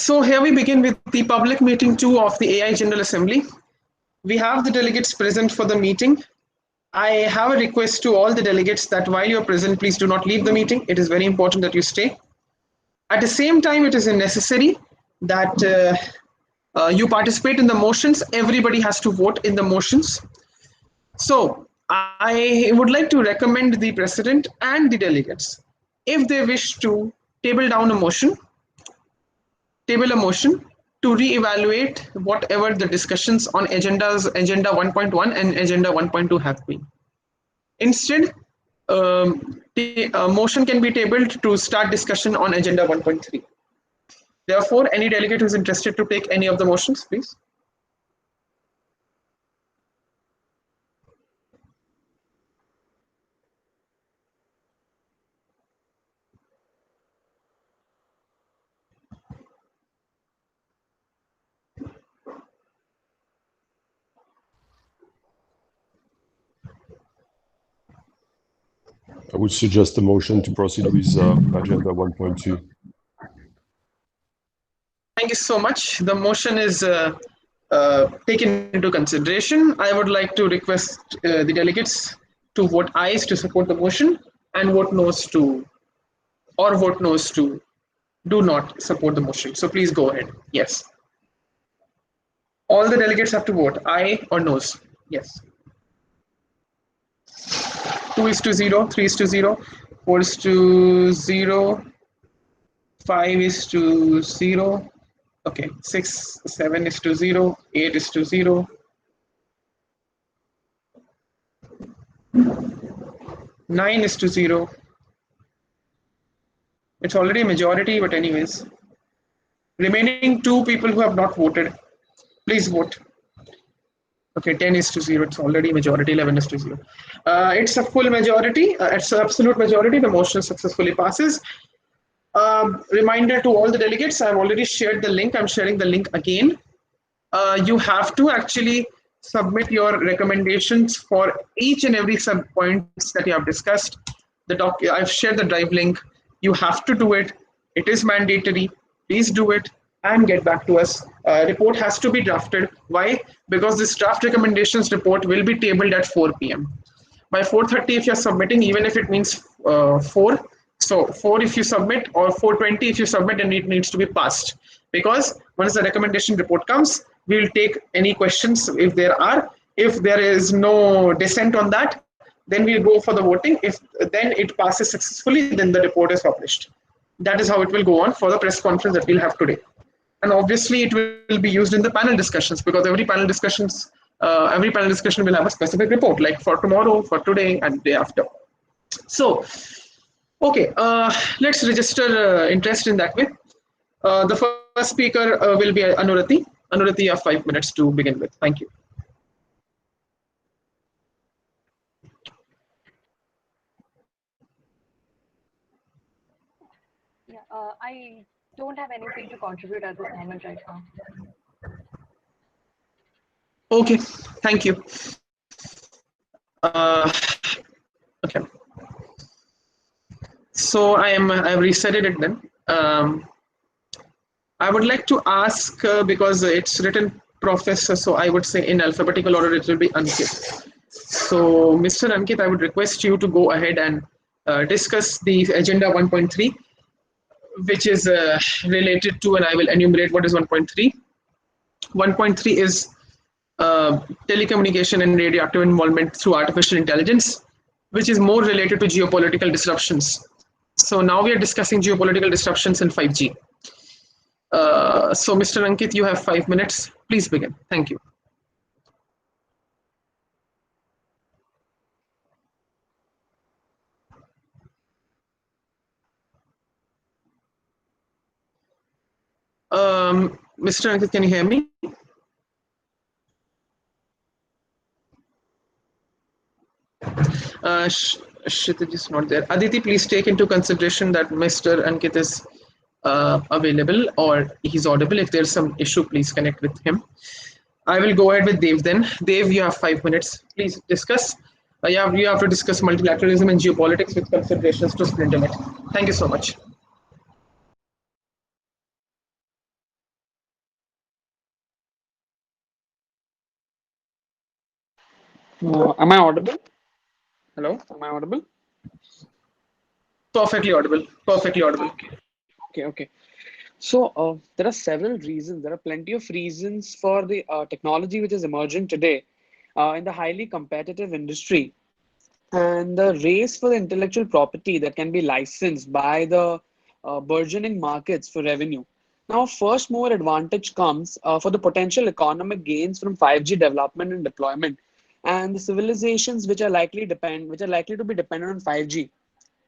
So here we begin with the public meeting 2 of the AI General Assembly. We have the delegates present for the meeting. I have a request to all the delegates that while you're present, please do not leave the meeting. It is very important that you stay. At the same time, it is necessary that you participate in the motions. Everybody has to vote in the motions. So I would like to recommend the president and the delegates, if they wish to table down a motion, table a motion to reevaluate whatever the discussions on agenda 1.1 and agenda 1.2 have been. Instead, the motion can be tabled to start discussion on agenda 1.3. Therefore, any delegate who is interested to take any of the motions, please. I would suggest a motion to proceed with agenda 1.2. Thank you so much. The motion is taken into consideration. I would like to request the delegates to vote ayes to support the motion and vote noes to do not support the motion. So please go ahead. Yes. All the delegates have to vote aye or noes. Yes. 2:0, 3:0, 4:0, 5:0. Okay, 6, 7:0, 8:0, 9:0. It's already a majority, but anyways. Remaining 2 people who have not voted, please vote. Okay, 10:0. It's already majority, 11:0. It's a full majority. It's an absolute majority. The motion successfully passes. Reminder to all the delegates, I've already shared the link. I'm sharing the link again. You have to actually submit your recommendations for each and every sub points that you have discussed. I've shared the drive link. You have to do it. It is mandatory. Please do it and get back to us. Report has to be drafted. Why? Because this draft recommendations report will be tabled at 4 p.m. By 4:30, if you're submitting, even if it means 4, so 4 if you submit or 4:20 if you submit, and it needs to be passed. Because once the recommendation report comes, we will take any questions if there are. If there is no dissent on that, then we'll go for the voting. If then it passes successfully, then the report is published. That is how it will go on for the press conference that we'll have today. And obviously, it will be used in the panel discussions, because every panel discussion will have a specific report, like for tomorrow, for today, and day after. So, okay, let's register interest in that way. The first speaker will be Anurati. Anurati, you have 5 minutes to begin with. Thank you. Yeah, I don't have anything to contribute at this moment right now. Okay, thank you. Okay. So I've reset it then. I would like to ask, because it's written professor, so I would say in alphabetical order it will be Ankit. So Mr. Ankit, I would request you to go ahead and discuss the agenda 1.3, which is related to, and I will enumerate what is 1.3. 1.3 is telecommunication and radioactive involvement through artificial intelligence, which is more related to geopolitical disruptions. So now we are discussing geopolitical disruptions in 5G. So Mr. Ankit, you have 5 minutes. Please begin. Thank you. Mr. Ankit, can you hear me? Kshitij is not there. Aditi, please take into consideration that Mr. Ankit is available or he's audible. If there's some issue, please connect with him. I will go ahead with Dev then. Dev, you have 5 minutes. Please discuss. You have to discuss multilateralism and geopolitics with considerations to splinter it. Thank you so much. Am I audible? Hello, am I audible? Perfectly audible. Perfectly audible. Okay. So there are several reasons. There are plenty of reasons for the technology which is emerging today in the highly competitive industry, and the race for the intellectual property that can be licensed by the burgeoning markets for revenue. Now, first mover advantage comes for the potential economic gains from 5G development and deployment, and the civilizations which are likely to be dependent on 5G,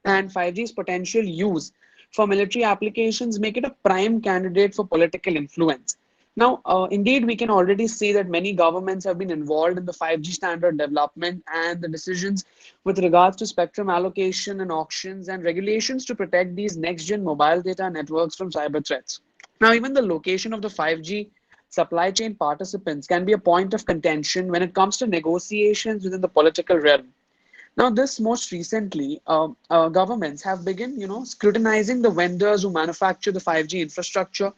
and 5G's potential use for military applications make it a prime candidate for political influence. Now, indeed, we can already see that many governments have been involved in the 5G standard development and the decisions with regards to spectrum allocation and auctions and regulations to protect these next gen mobile data networks from cyber threats. Now, even the location of the 5G supply chain participants can be a point of contention when it comes to negotiations within the political realm. Now, this most recently, governments have begun, scrutinizing the vendors who manufacture the 5G infrastructure,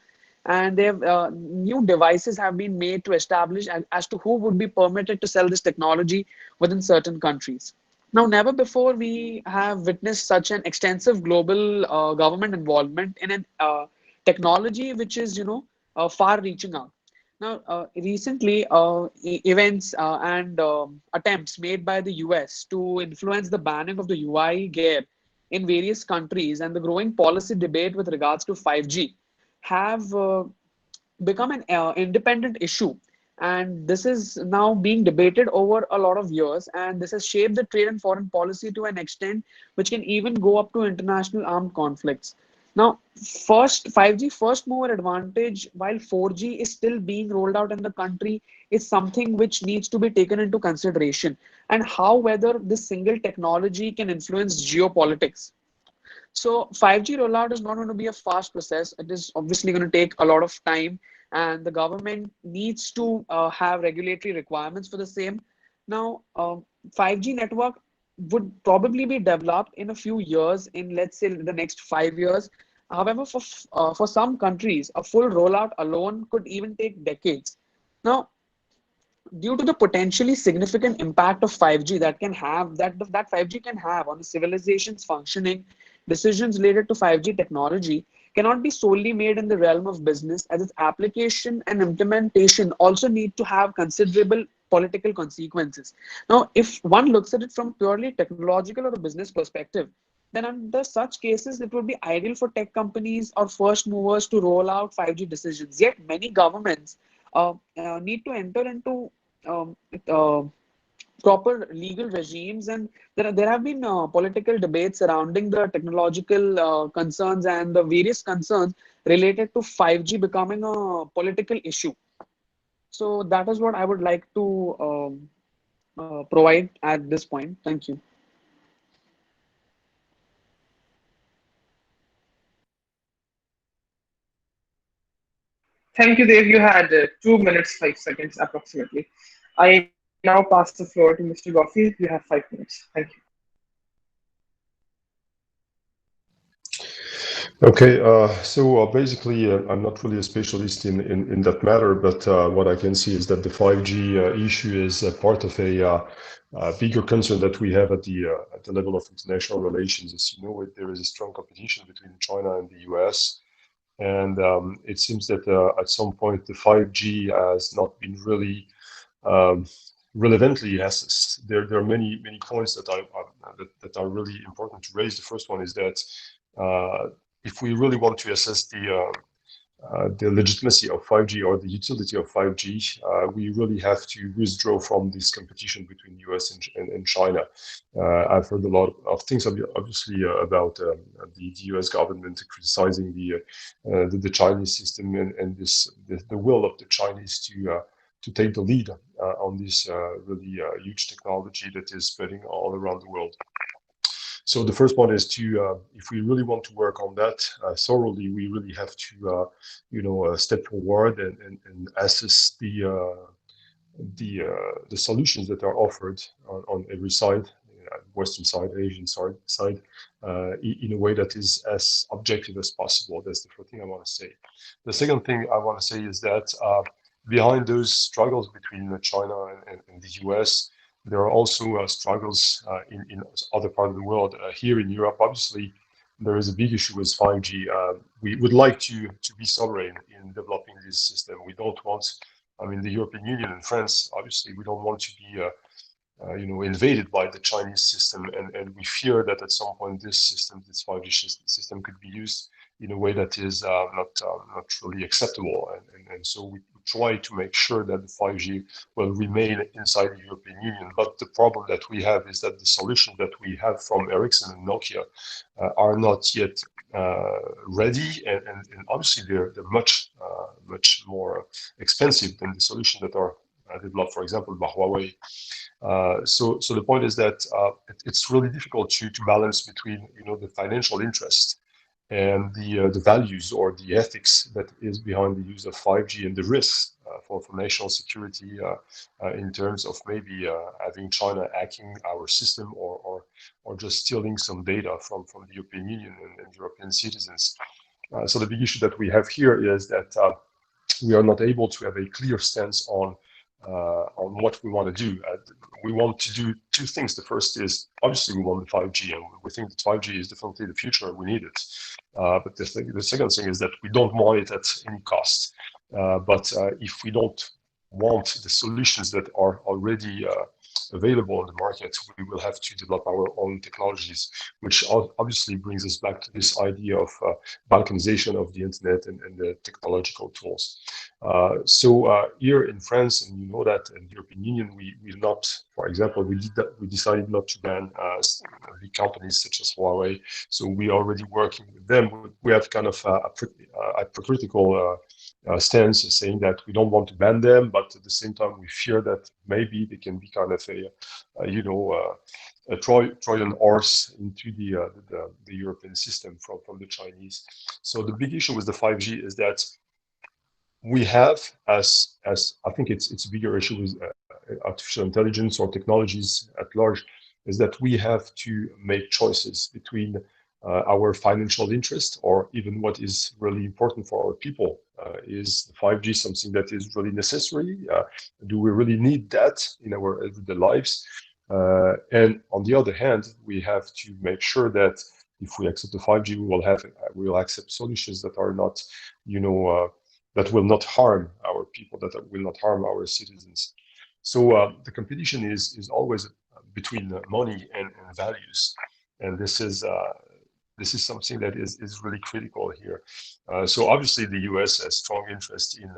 and they have new devices have been made to establish as to who would be permitted to sell this technology within certain countries. Now, never before we have witnessed such an extensive global government involvement in an technology which is, far-reaching out. Now, recently, events and attempts made by the US to influence the banning of the UI gear in various countries and the growing policy debate with regards to 5G have become an independent issue. And this is now being debated over a lot of years. And this has shaped the trade and foreign policy to an extent which can even go up to international armed conflicts. Now, first 5G first mover advantage, while 4G is still being rolled out in the country, is something which needs to be taken into consideration. And how whether this single technology can influence geopolitics. So 5G rollout is not going to be a fast process. It is obviously going to take a lot of time, and the government needs to have regulatory requirements for the same. Now, 5G network would probably be developed in a few years, in let's say the next 5 years. However, for some countries, a full rollout alone could even take decades. Now, due to the potentially significant impact of 5G that 5G can have on the civilization's functioning, decisions related to 5G technology cannot be solely made in the realm of business, as its application and implementation also need to have considerable political consequences. Now, if one looks at it from purely technological or a business perspective, then under such cases, it would be ideal for tech companies or first movers to roll out 5G decisions. Yet, many governments need to enter into um, uh, proper legal regimes, and there have been political debates surrounding the technological concerns and the various concerns related to 5G becoming a political issue. So that is what I would like to provide at this point. Thank you. Thank you, Dev. You had 2 minutes, 5 seconds approximately. I now pass the floor to Mr. Goffey. You have 5 minutes. Thank you. Okay, so basically, I'm not really a specialist in that matter, but what I can see is that the 5G issue is part of a bigger concern that we have at the level of international relations. As you know, there is a strong competition between China and the US, and it seems that at some point the 5G has not been really um, relevantly assessed. There are many points that are really important to raise. The first one is that if we really want to assess the legitimacy of 5G or the utility of 5G, we really have to withdraw from this competition between US and China. I've heard a lot of things, obviously, about the US government criticizing the Chinese system and the will of the Chinese to take the lead on this really huge technology that is spreading all around the world. So the first one is if we really want to work on that thoroughly, we really have to, step forward and assess the solutions that are offered on every side, Western side, Asian side, in a way that is as objective as possible. That's the first thing I want to say. The second thing I want to say is that behind those struggles between China and the US, there are also struggles in other parts of the world. Here in Europe, obviously, there is a big issue with 5G. We would like to be sovereign in developing this system. We don't want, I mean, the European Union and France, obviously, we don't want to be invaded by the Chinese system, and we fear that at some point this system, this 5G system, could be used in a way that is not really acceptable, and so we try to make sure that the 5G will remain inside the European Union. But the problem that we have is that the solutions that we have from Ericsson and Nokia are not yet ready, and obviously they're much more expensive than the solutions that are developed, for example, by Huawei. So the point is that it's really difficult to balance between the financial interest and the values or the ethics that is behind the use of 5G and the risks for national security in terms of maybe having China hacking our system or just stealing some data from the European Union and European citizens. So the big issue that we have here is that we are not able to have a clear stance on what we want to do. We want to do two things. The first is obviously we want the 5G, and we think that 5G is definitely the future. We need it. But the second thing is that we don't want it at any cost. But if we don't want the solutions that are already available on the market, we will have to develop our own technologies, which obviously brings us back to this idea of balkanization of the internet and the technological tools. So here in France, and you know that in the European Union, we not, for example, we decided not to ban big companies such as Huawei. So we are already working with them. We have kind of a hypocritical stance saying that we don't want to ban them, but at the same time we fear that maybe they can be kind of a Trojan horse into the European system from the Chinese. So the big issue with the 5G is that we have, as I think it's a bigger issue with artificial intelligence or technologies at large, is that we have to make choices between our financial interest or even what is really important for our people. Is 5G something that is really necessary? Do we really need that in our everyday lives? And on the other hand, we have to make sure that if we accept the 5G, we will accept solutions that are not, that will not harm our people, that will not harm our citizens. So the competition is always between money and values, and this is something that is really critical here. So obviously the US has strong interest in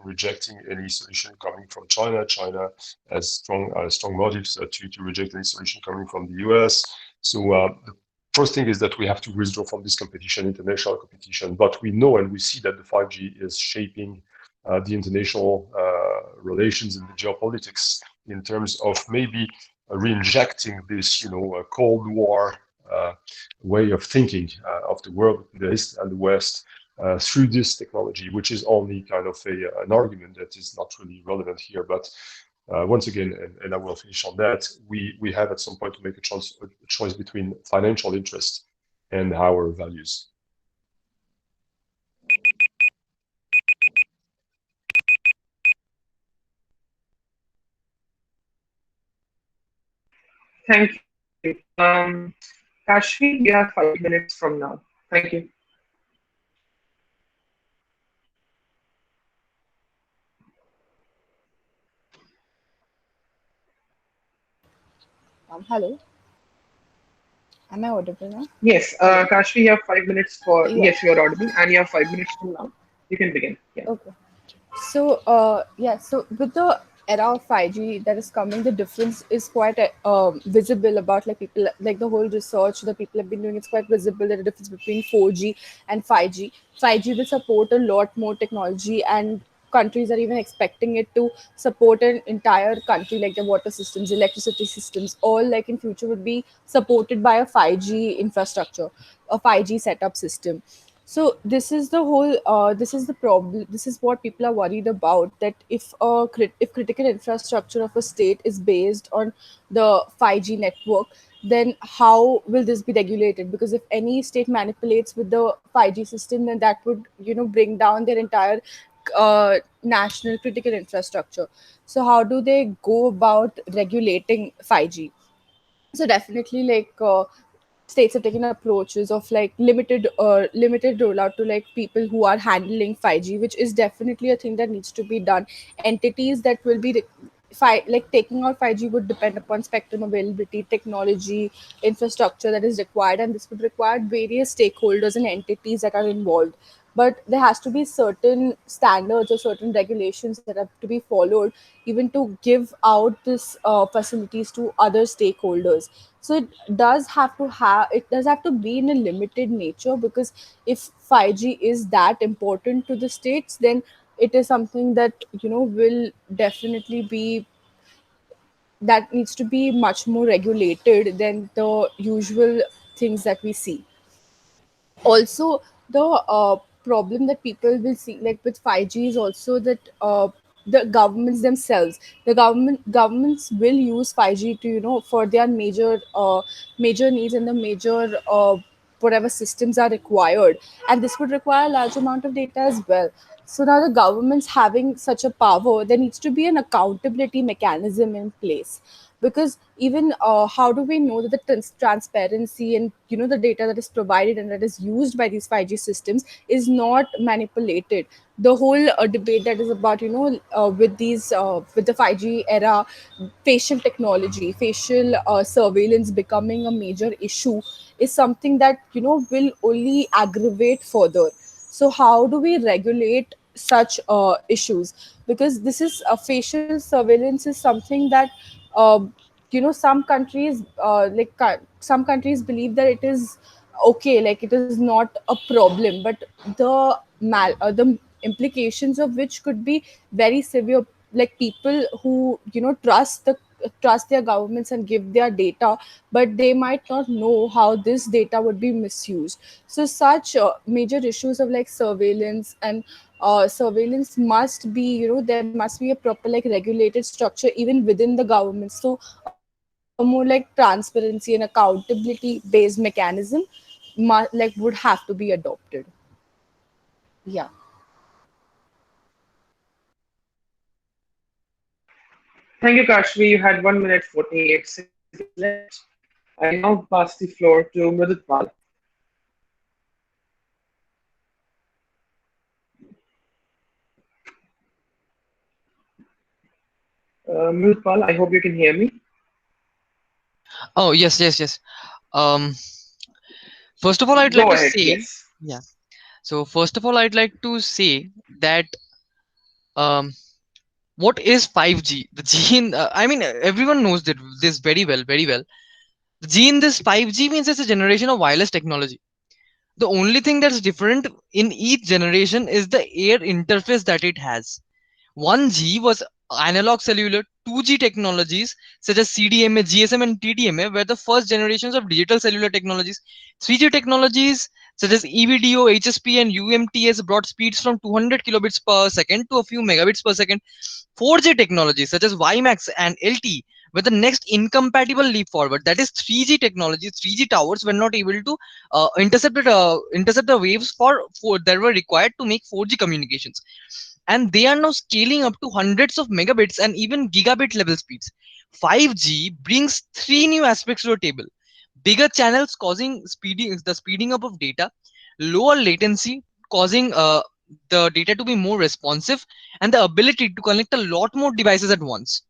rejecting any solution coming from China. China has strong motives to reject any solution coming from the US. So the first thing is that we have to withdraw from this competition, international competition. But we know and we see that the 5G is shaping the international relations and the geopolitics in terms of maybe re-injecting this, Cold War way of thinking of the world, the East and the West, through this technology, which is only kind of an argument that is not really relevant here. But once again, and I will finish on that, we have at some point to make a choice between financial interest and our values. Thank you. Kashvi, you have 5 minutes from now. Thank you. Hello, am I audible now? Yes, Hello. Kashvi, you have 5 minutes for, Yeah. yes, you're audible, and you have 5 minutes from now. You can begin. Yeah. Okay. So, so with the era of 5G that is coming, the difference is quite visible about like people, like the whole research that people have been doing. It's quite visible that the difference between 4G and 5G. 5G will support a lot more technology, and countries are even expecting it to support an entire country, like the water systems, electricity systems, all like in future would be supported by a 5G infrastructure, a 5G setup system. So this is the whole this is the problem, this is what people are worried about, that if critical infrastructure of a state is based on the 5G network, then how will this be regulated? Because if any state manipulates with the 5G system, then that would bring down their entire national critical infrastructure. So how do they go about regulating 5G? So definitely, states are taking approaches of like limited rollout to like people who are handling 5G, which is definitely a thing that needs to be done. Entities that will be like taking out 5G would depend upon spectrum availability, technology, infrastructure that is required, and this would require various stakeholders and entities that are involved. But there has to be certain standards or certain regulations that have to be followed, even to give out this facilities to other stakeholders. So it does have to be in a limited nature, because if 5G is that important to the states, then it is something that will definitely be that needs to be much more regulated than the usual things that we see. Also, the problem that people will see like with 5G is also that the governments themselves, the governments will use 5G to for their major needs, and the major whatever systems are required, and this would require a large amount of data as well. So now the government's having such a power, there needs to be an accountability mechanism in place, because even how do we know that the transparency and the data that is provided and that is used by these 5G systems is not manipulated? The whole debate that is about with the 5G era, facial technology, facial surveillance becoming a major issue, is something that will only aggravate further. So how do we regulate such issues? Because this is facial surveillance is something that uh, some countries some countries believe that it is okay, like it is not a problem, but the implications of which could be very severe. Like people who trust their governments and give their data, but they might not know how this data would be misused. So such major issues of like surveillance and surveillance must be, there must be a proper like regulated structure even within the government. So a more like transparency and accountability based mechanism would have to be adopted. Yeah. Thank you, Kashmi. You had 1 minute 48 seconds left. I now pass the floor to Mridutpal. Mridutpal, I hope you can hear me. Oh, yes, yes, yes. Um, First of all, I'd like Go to ahead, say, please. yeah. So first of all, I'd like to say that um, what is 5G? The G in, I mean, everyone knows this very well, very well. The G in this 5G means it's a generation of wireless technology. The only thing that's different in each generation is the air interface that it has. 1G was analog cellular. 2G technologies such as CDMA, GSM, and TDMA were the first generations of digital cellular technologies. 3G technologies such as EVDO, HSP, and UMTS brought speeds from 200 kilobits per second to a few megabits per second. 4G technologies such as WiMAX and LTE were the next incompatible leap forward. That is 3G technology. 3G towers were not able to intercept the waves that were required to make 4G communications, and they are now scaling up to hundreds of megabits and even gigabit level speeds. 5G brings three new aspects to the table: bigger channels causing speeding up of data, lower latency causing the data to be more responsive, and the ability to connect a lot more devices at once.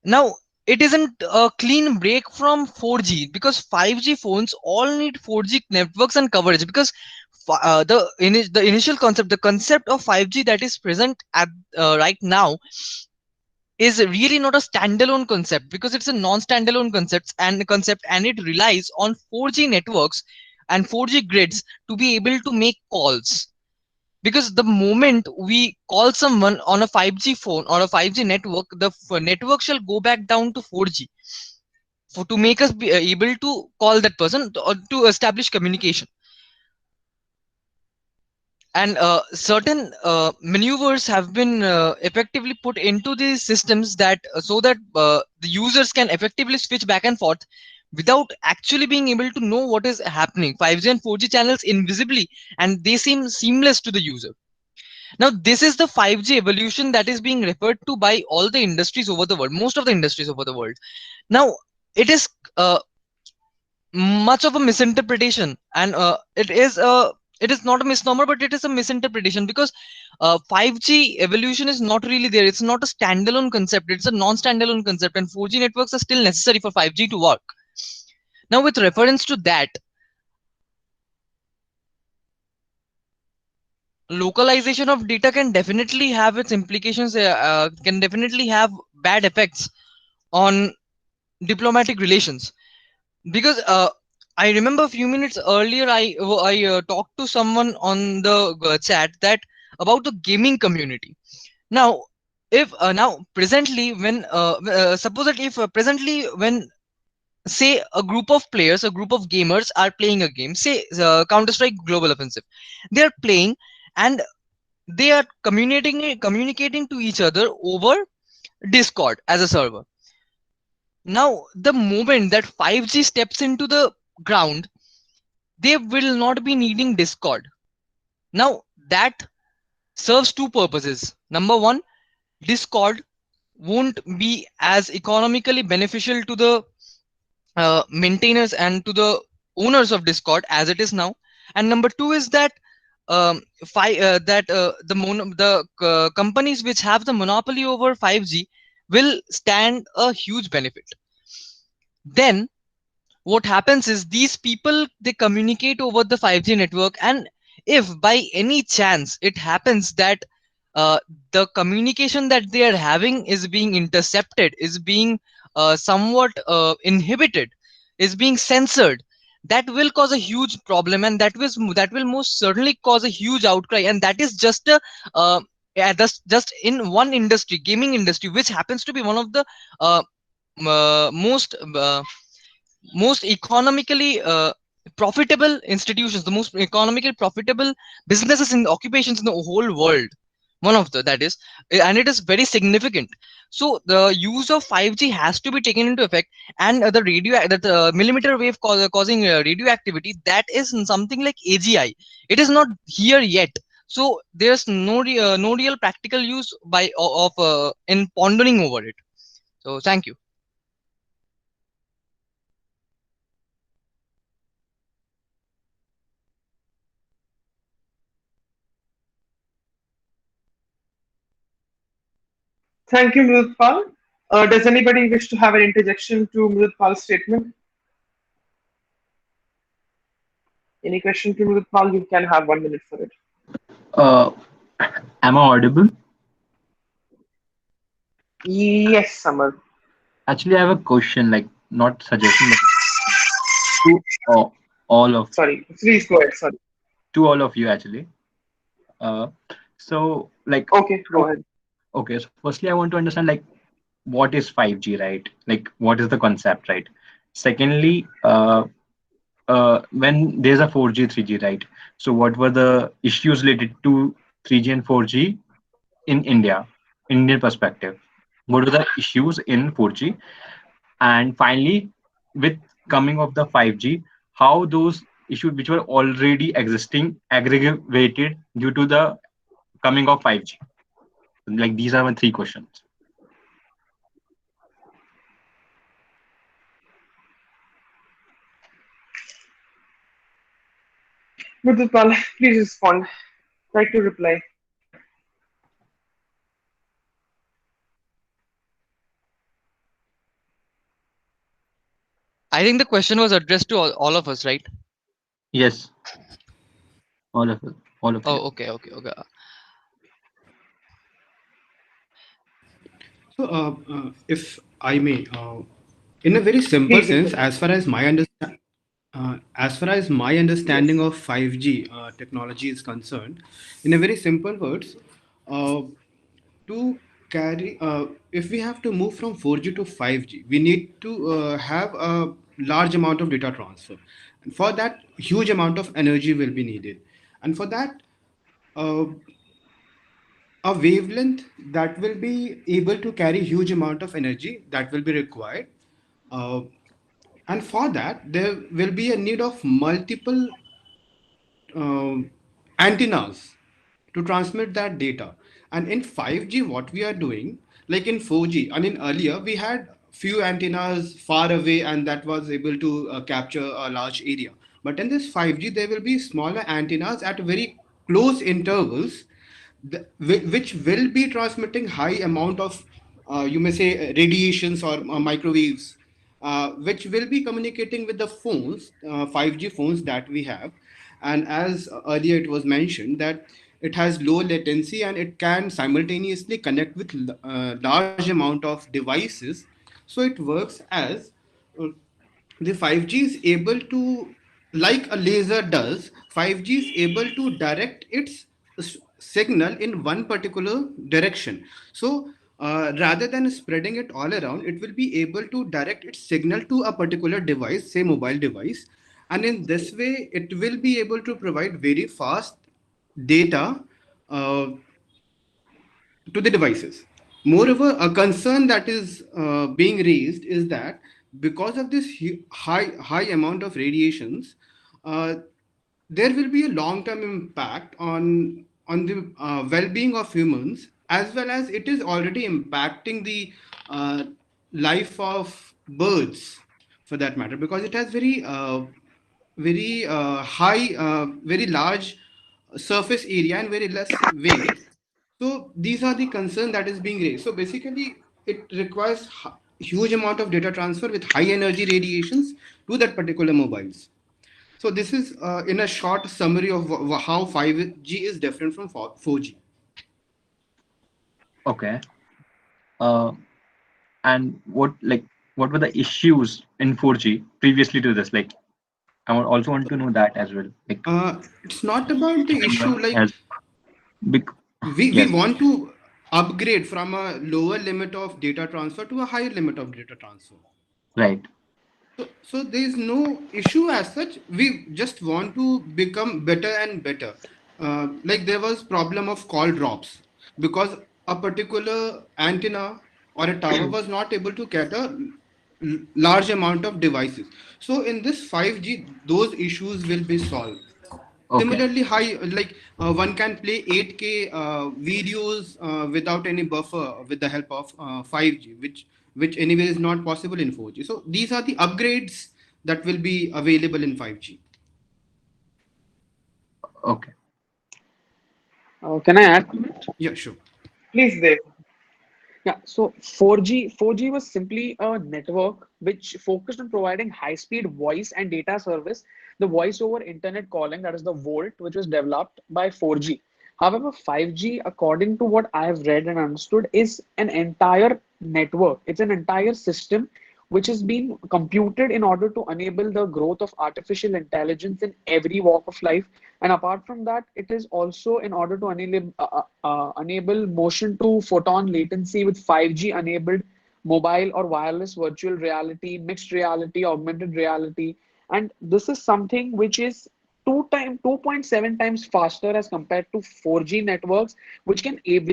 Now, it isn't a clean break from 4G, because 5G phones all need 4G networks and coverage, because the initial concept, the concept of 5G that is present at right now, is really not a standalone concept, because it's a non-standalone concept, and it relies on 4G networks and 4G grids to be able to make calls. Because the moment we call someone on a 5G phone or a 5G network, the network shall go back down to 4G to make us be able to call that person or to establish communication. And certain maneuvers have been effectively put into these systems that so that the users can effectively switch back and forth without actually being able to know what is happening. 5G and 4G channels invisibly, and they seem seamless to the user. Now, this is the 5G evolution that is being referred to by all the industries over the world, most of the industries over the world. Now, it is much of a misinterpretation, and it is not a misnomer, but it is a misinterpretation, because 5G evolution is not really there. It's not a standalone concept. It's a non-standalone concept, and 4G networks are still necessary for 5G to work. Now, with reference to that, localization of data can definitely have its implications, can definitely have bad effects on diplomatic relations. Because I remember a few minutes earlier, I talked to someone on the chat that about the gaming community. Now, if now presently when suppose that if presently when, say, a group of players, a group of gamers are playing a game, say Counter Strike Global Offensive, they are playing, and they are communicating to each other over Discord as a server. Now, the moment that 5G steps into the ground, they will not be needing Discord. Now, that serves two purposes. Number one, Discord won't be as economically beneficial to the maintainers and to the owners of Discord as it is now. And number two is that the companies which have the monopoly over 5G will stand a huge benefit. Then what happens is these people, they communicate over the 5G network, and if by any chance it happens that uh, the communication that they are having is being intercepted, is being somewhat inhibited, is being censored, that will cause a huge problem, and that will most certainly cause a huge outcry. And that is just a yeah, that's just in one industry, gaming industry, which happens to be one of the uh, most economically profitable institutions, the most economically profitable businesses and occupations in the whole world. One of the that is, and it is very significant. So the use of 5G has to be taken into effect, and the millimeter wave causing radioactivity, that is something like AGI. It is not here yet. So there's no real practical use of in pondering over it. So thank you. Thank you, Mrutpal. Does anybody wish to have an interjection to Mrutpal's statement? Any question to Mrutpal? You can have 1 minute for it. Uh, am I audible? Yes, Samar. Actually, I have a question, like not suggestion, but to all of Sorry, please go ahead. Sorry. you actually. Uh, so like, Okay, go so ahead. okay. So firstly, I want to understand like what is 5G, right? Like what is the concept, right? Secondly, when there's a 4G, 3G, right? So what were the issues related to 3G and 4G in India, Indian perspective? What are the issues in 4G? And finally, with coming of the 5G, how those issues which were already existing aggravated due to the coming of 5G? Like these are my three questions. Mrutpal, please respond. Try to reply. I think the question was addressed to all of us, right? Yes, all of it, all of you. Oh, okay, okay, okay. So, if I may, in a very simple Please, sense, as far as my understanding yes. of 5G technology is concerned, in a very simple words, uh, to carry, if we have to move from 4G to 5G, we need to have a large amount of data transfer. And for that, huge amount of energy will be needed. And for that, uh, a wavelength that will be able to carry huge amount of energy that will be required, uh, and for that there will be a need of multiple um, antennas to transmit that data. And in 5G, what we are doing, like in 4G, I mean, earlier we had few antennas far away and that was able to capture a large area. But in this 5G, there will be smaller antennas at very close intervals, which will be transmitting high amount of, you may say, radiations or microwaves, which will be communicating with the phones, 5G phones that we have. And as earlier it was mentioned that it has low latency and it can simultaneously connect with large amount of devices. So it works as uh, the 5G is able to, like a laser does, 5G is able to direct its signal in one particular direction. So rather than spreading it all around, it will be able to direct its signal to a particular device, say mobile device. And in this way, it will be able to provide very fast data uh, to the devices. Moreover, a concern that is being raised is that because of this high amount of radiations, uh, there will be a long-term impact on the well-being of humans, as well as it is already impacting the uh, life of birds, for that matter, because it has very high, very large surface area and very less weight. So these are the concern that is being raised. So basically, it requires huge amount of data transfer with high energy radiations to that particular mobiles. So this is in a short summary of how 5G is different from 4G. Okay. Uh, and what were the issues in 4G previously to this? Like, I would also want to know that as well. Like, It's not about if the issue anyone like has big, we yes, want to upgrade from a lower limit of data transfer to a higher limit of data transfer. right. So there is no issue as such. We just want to become better and better. Like there was problem of call drops because a particular antenna or a tower was not able to cater large amount of devices. So in this 5G, those issues will be solved. Okay. Similarly, high like one can play 8K videos without any buffer with the help of 5G, which anyway is not possible in 4G. So these are the upgrades that will be available in 5G. Okay. Can I add to it? Yeah, sure. Please, Dev. Yeah, so 4G was simply a network which focused on providing high-speed voice and data service, the voice over internet calling, that is the VoLT, which was developed by 4G. However, 5G, according to what I have read and understood, is an entire network. It's an entire system which has been computed in order to enable the growth of artificial intelligence in every walk of life. And apart from that, it is also in order to enable motion to photon latency with 5G enabled mobile or wireless virtual reality, mixed reality, augmented reality. And this is something which is 2.7 times faster as compared to 4G networks, which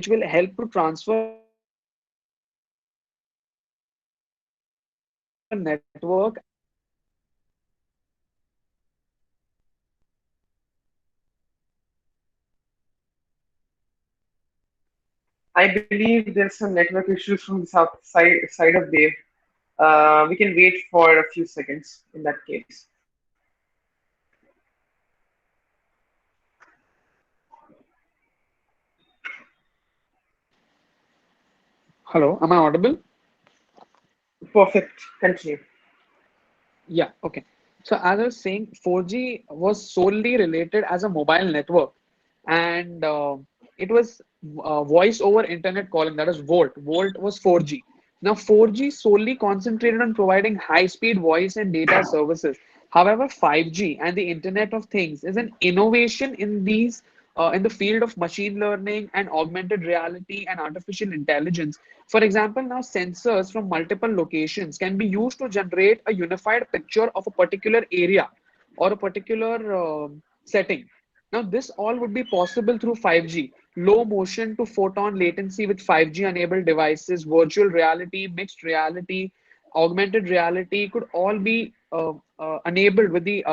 will help to transfer a network at a very I believe there's some network issues from the side of Dev. We can wait for a few seconds in that case. Hello, am I audible? Perfect. Continue. Yeah, okay. So as I was saying, 4G was solely related as a mobile network, and it was voice over internet calling. That is VoLT. VoLT was 4G. Now 4G solely concentrated on providing high-speed voice and data services. However, 5G and the Internet of Things is an innovation in the field of machine learning and augmented reality and artificial intelligence. For example, now sensors from multiple locations can be used to generate a unified picture of a particular area or a particular setting. Now, this all would be possible through 5G. Low motion to photon latency with 5G enabled devices, virtual reality, mixed reality, augmented reality could all be enabled with the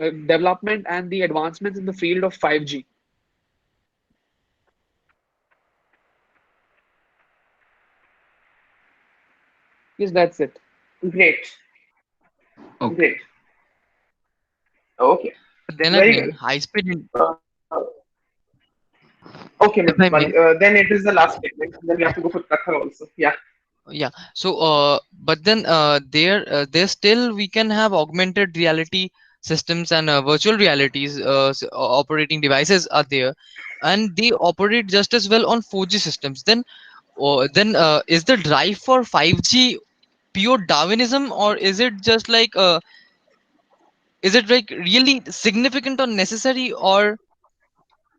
development and the advancements in the field of 5G. Yes, that's it. Great, Okay. great. Okay, But then very again, good. high speed. Okay, Mr. If I Mali. may, Then it is the last statement. Then we have to go for Prakhar also. Yeah. yeah. So, but then there still we can have augmented reality systems and virtual realities operating devices are there, and they operate just as well on 4G systems. Then is the drive for 5G pure Darwinism, or is it like really significant or necessary, or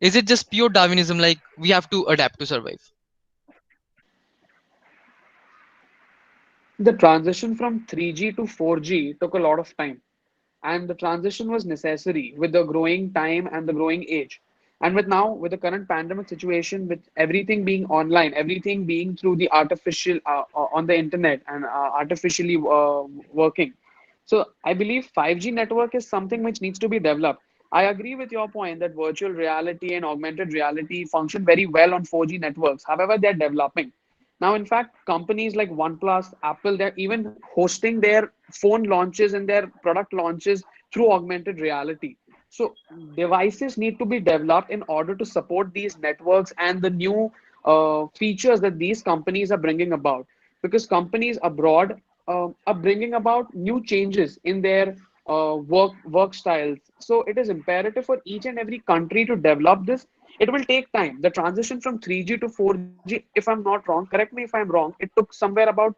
is it just pure Darwinism, like we have to adapt to survive? The transition from 3G to 4G took a lot of time, and the transition was necessary with the growing time and the growing age. And with now, with the current pandemic situation, with everything being online, everything being through the artificial on the internet and artificially working. So I believe 5G network is something which needs to be developed. I agree with your point that virtual reality and augmented reality function very well on 4G networks. However, they're developing. Now, in fact, companies like OnePlus, Apple, they're even hosting their phone launches and their product launches through augmented reality. So, devices need to be developed in order to support these networks and the new features that these companies are bringing about. Because companies abroad are bringing about new changes in their work styles. So, it is imperative for each and every country to develop this. It will take time. The transition from 3G to 4G, if I'm not wrong, correct me if I'm wrong, it took somewhere about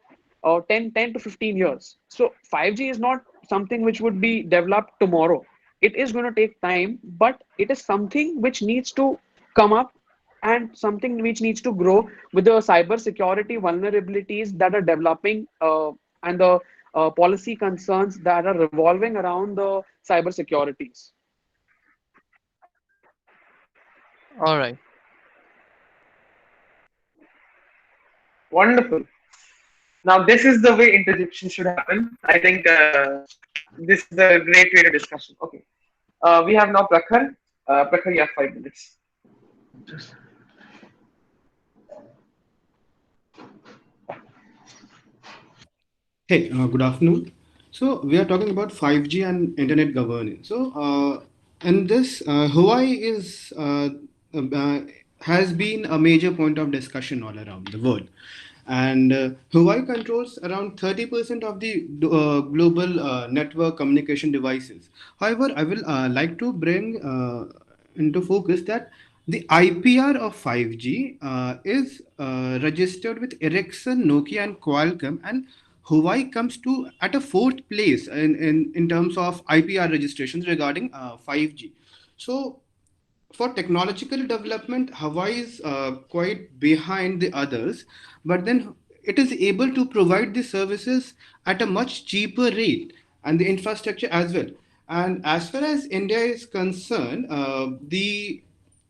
10 to 15 years. So 5G is not something which would be developed tomorrow. It is going to take time, but it is something which needs to come up and something which needs to grow with the cyber security vulnerabilities that are developing and the policy concerns that are revolving around the cyber securities. All right. Wonderful. Now this is the way interjection should happen. I think this is a great way to discussion. Okay. We have now Prakhar. Prakhar, you have 5 minutes. Hey, good afternoon. So we are talking about 5G and internet governance. So, and this Hawaii is has been a major point of discussion all around the world, and Hawaii controls around 30% of the global network communication devices. However, I will like to bring into focus that the IPR of 5G is registered with Ericsson, Nokia, and Qualcomm, and Huawei comes to at a fourth place in terms of IPR registrations regarding 5G. So for technological development, Hawaii is quite behind the others, but then it is able to provide the services at a much cheaper rate and the infrastructure as well. And as far as India is concerned, the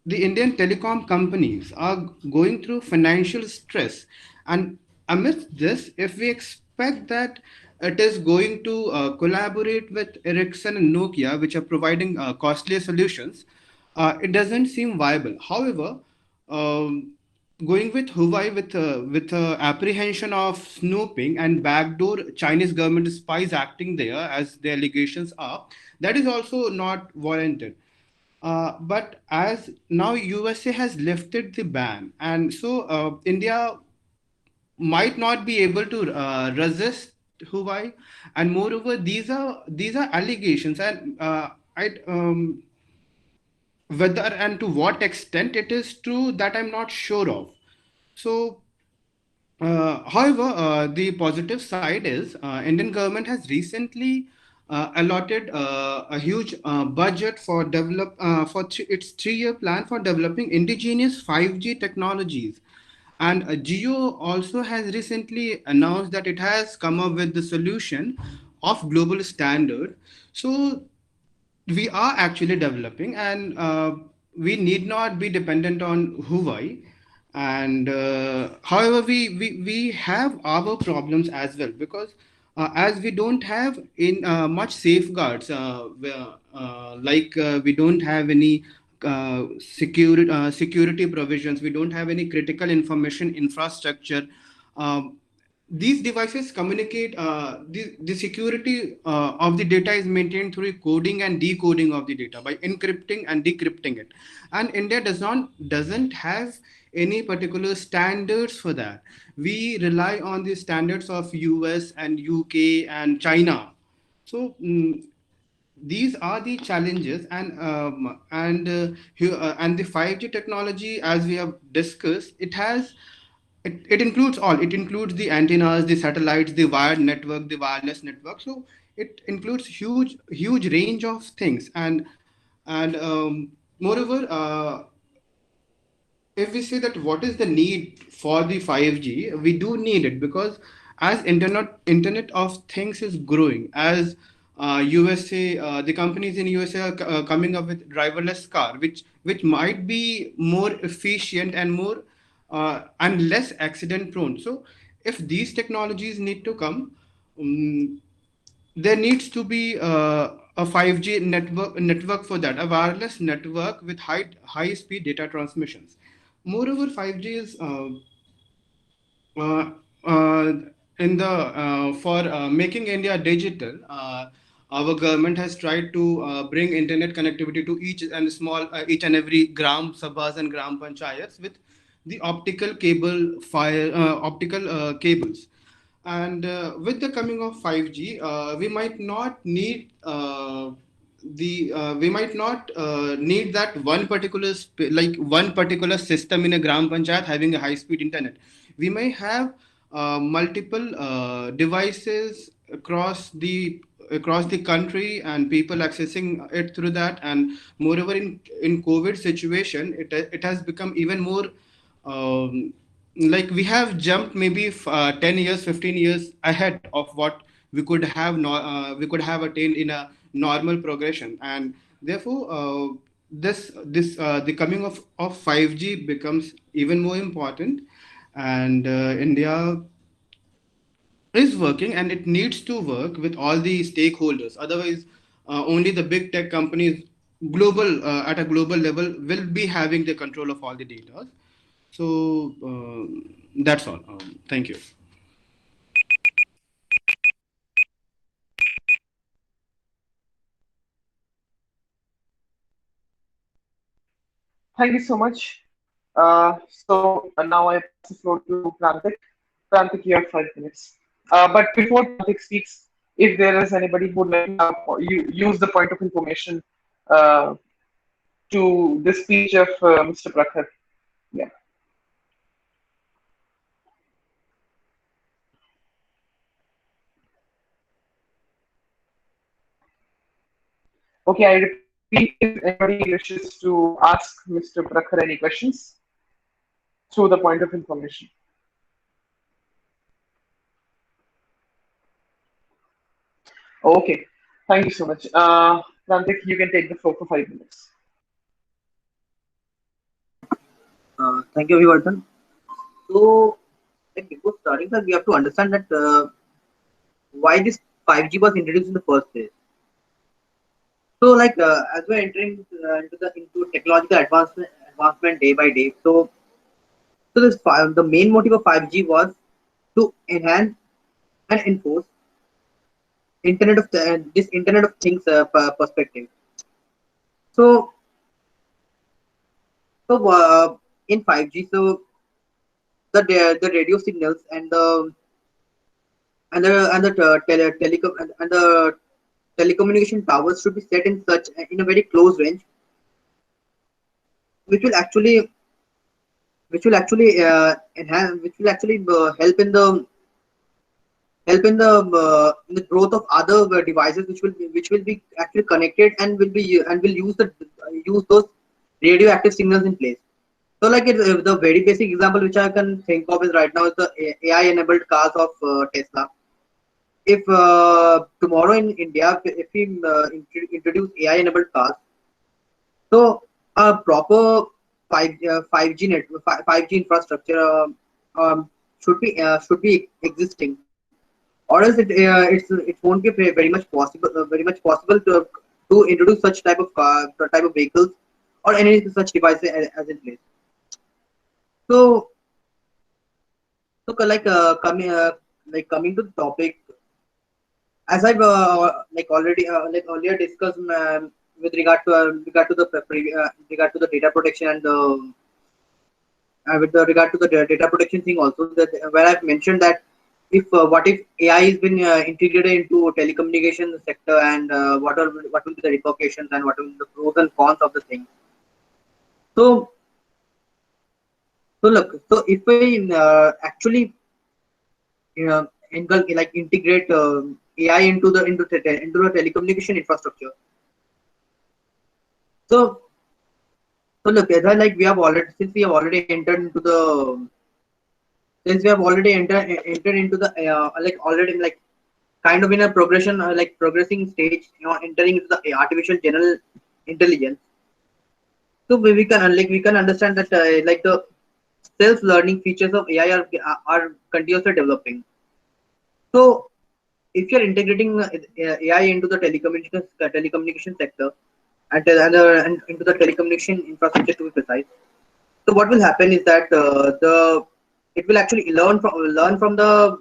Indian telecom companies are going through financial stress. And amidst this, if we expect that it is going to collaborate with Ericsson and Nokia, which are providing costlier solutions, it doesn't seem viable. However, um, going with Huawei with apprehension of snooping and backdoor Chinese government spies acting there, as the allegations are, that is also not warranted. But as now USA has lifted the ban, and so India might not be able to resist Huawei, and moreover, these are allegations, and I whether and to what extent it is true, that I'm not sure of. So however, the positive side is Indian government has recently allotted a huge budget for its 3-year plan for developing indigenous 5G technologies. And Geo also has recently announced that it has come up with the solution of global standard. So we are actually developing, and we need not be dependent on Huawei. And however, we have our problems as well, because as we don't have in much safeguards, we don't have any security provisions, we don't have any critical information infrastructure. um, these devices communicate. The security of the data is maintained through coding and decoding of the data by encrypting and decrypting it. And India doesn't have any particular standards for that. We rely on the standards of US and UK and China. So these are the challenges. And the 5G technology, as we have discussed, it includes all. It includes the antennas, the satellites, the wired network, the wireless network. So it includes huge range of things. And moreover, if we say that what is the need for the 5G, we do need it because as internet of things is growing, as USA, the companies in USA are coming up with driverless car, which might be more efficient and more and less accident prone. So if these technologies need to come, um, there needs to be a 5G network for that, a wireless network with high speed data transmissions. Moreover, 5G is uh, uh, in the for making India digital. Our government has tried to bring internet connectivity to each and every gram sabhas and gram panchayats with the optical cables. And with the coming of 5G, we might not need that one particular system in a gram panchayat having a high speed internet. We may have multiple devices across the country and people accessing it through that. And moreover, in COVID situation, it has become even more um, like we have jumped maybe 10 years 15 years ahead of what we could have attained in a normal progression. And therefore the coming of 5G becomes even more important. And India is working, and it needs to work with all the stakeholders. Otherwise, only the big tech companies global at a global level will be having the control of all the data. So that's all. Thank you. Thank you so much. Now I pass the floor to Prantik. Prantik, you have 5 minutes. But before Prantik speaks, if there is anybody who would like to use the point of information uh, to the speech of Mr. Prakhar. Yeah. Okay, I repeat, if anybody wishes to ask Mr. Prakhar any questions through the point of information. Okay, thank you so much. Prantik, you can take the floor for 5 minutes. Thank you, Vivardhan. So, like before starting, sir, we have to understand that why this 5G was introduced in the first place. So, like as we're entering into technological advancement day by day. So the main motive of 5G was to enhance and enforce this Internet of Things perspective. So, in 5G, so the radio signals and the telecommunication towers should be set in a very close range, which will actually enhance, which will actually help in the growth of other devices which will be actually connected and will use those radioactive signals in place. So like the very basic example which I can think of is right now is the AI enabled cars of Tesla. If tomorrow in India, if we introduce AI enabled cars, so a proper 5G network, 5G infrastructure should be existing, or else it won't be very much possible to introduce such type of vehicles or any such devices as in place. So like coming like coming to the topic, as I've already like earlier discussed, with regard to the regard to the data protection and the with the regard to the data protection thing also, that where I've mentioned that if what if AI has been integrated into telecommunication sector, and what will be the repercussions and what will be the pros and cons of the thing. So look, so if we actually like integrate AI into the telecommunication infrastructure. So look, as I like we have already since we have already entered into the since we have already entered into the like already like kind of in a progression like progressing stage, entering into the artificial general intelligence. So we can like we can understand that like the self-learning features of AI are continuously developing. So if you're integrating AI into the telecommunication sector, and into the telecommunication infrastructure to be precise, so what will happen is that the it will actually learn from the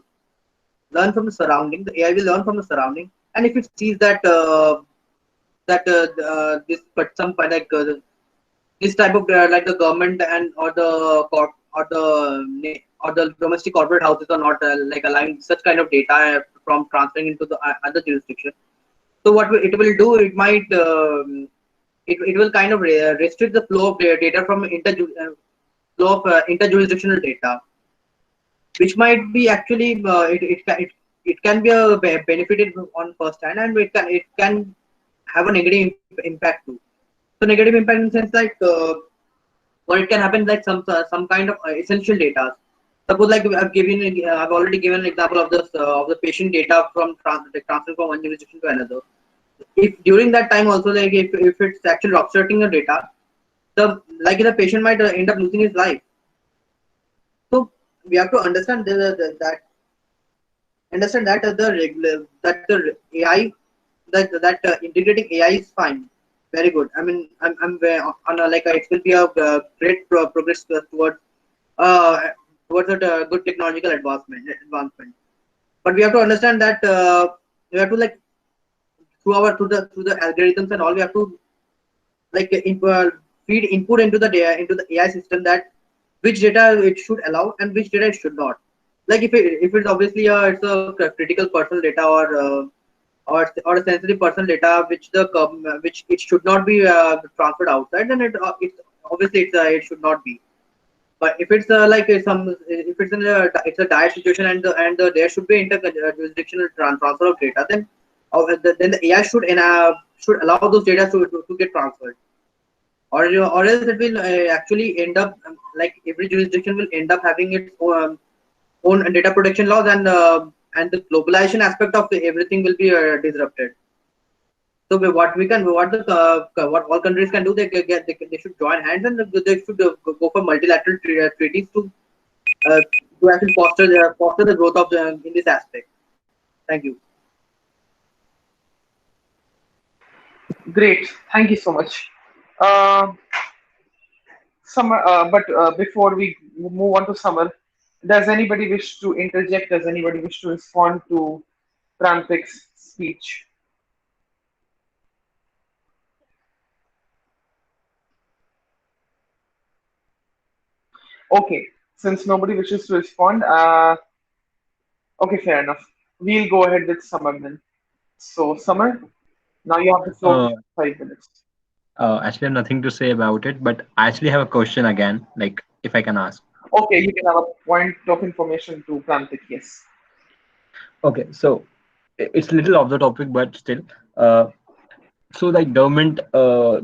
surrounding. The AI will learn from the surrounding, and if it sees that this but some like this type of like the government and or the domestic corporate houses are not like allowing such kind of data from transferring into the other jurisdiction. So it will do, it might it will kind of restrict the flow of data from flow of interjurisdictional data, which might be actually it can be a benefited on first hand, and it can have a negative impact too. So negative impact in the sense like or it can happen like some kind of essential data. Suppose like I've already given an example of the patient data from transfer from one jurisdiction to another. If during that time also like if it's actually obstructing the data, the patient might end up losing his life. So we have to understand the regular that the AI that integrating AI is fine, very good. I mean, on a, like it will be a great progress uh, towards a good technological advancement. But we have to understand that we have to like through the algorithms and all, we have to like feed input into the AI system, that which data it should allow and which data it should not. Like if it's obviously it's a critical personal data, or a sensitive personal data which it should not be transferred outside, then it's obviously it should not be. But if it's like if it's it's a dire situation, and there should be jurisdictional transfer of data, then then the AI should allow those data to get transferred, or else it will actually end up like every jurisdiction will end up having its own data protection laws, and the globalization aspect of everything will be disrupted. So what all countries can do, they should join hands, and they should go for multilateral treaties uh, to actually foster the growth of in this aspect. Thank you. Great. Thank you so much. Uh, Summer, before we move on to Summer, does anybody wish to interject? Does anybody wish to respond to Prantik's speech? Okay, since nobody wishes to respond, okay, fair enough. We'll go ahead with Summer then. So, Summer, now you have the floor Uh, for 5 minutes. Actually, I have nothing to say about it, but I actually have a question again, like if I can ask. Okay, you can have a point of information to Prantik, yes. Okay, so it's a little off the topic, but still. Uh, so like government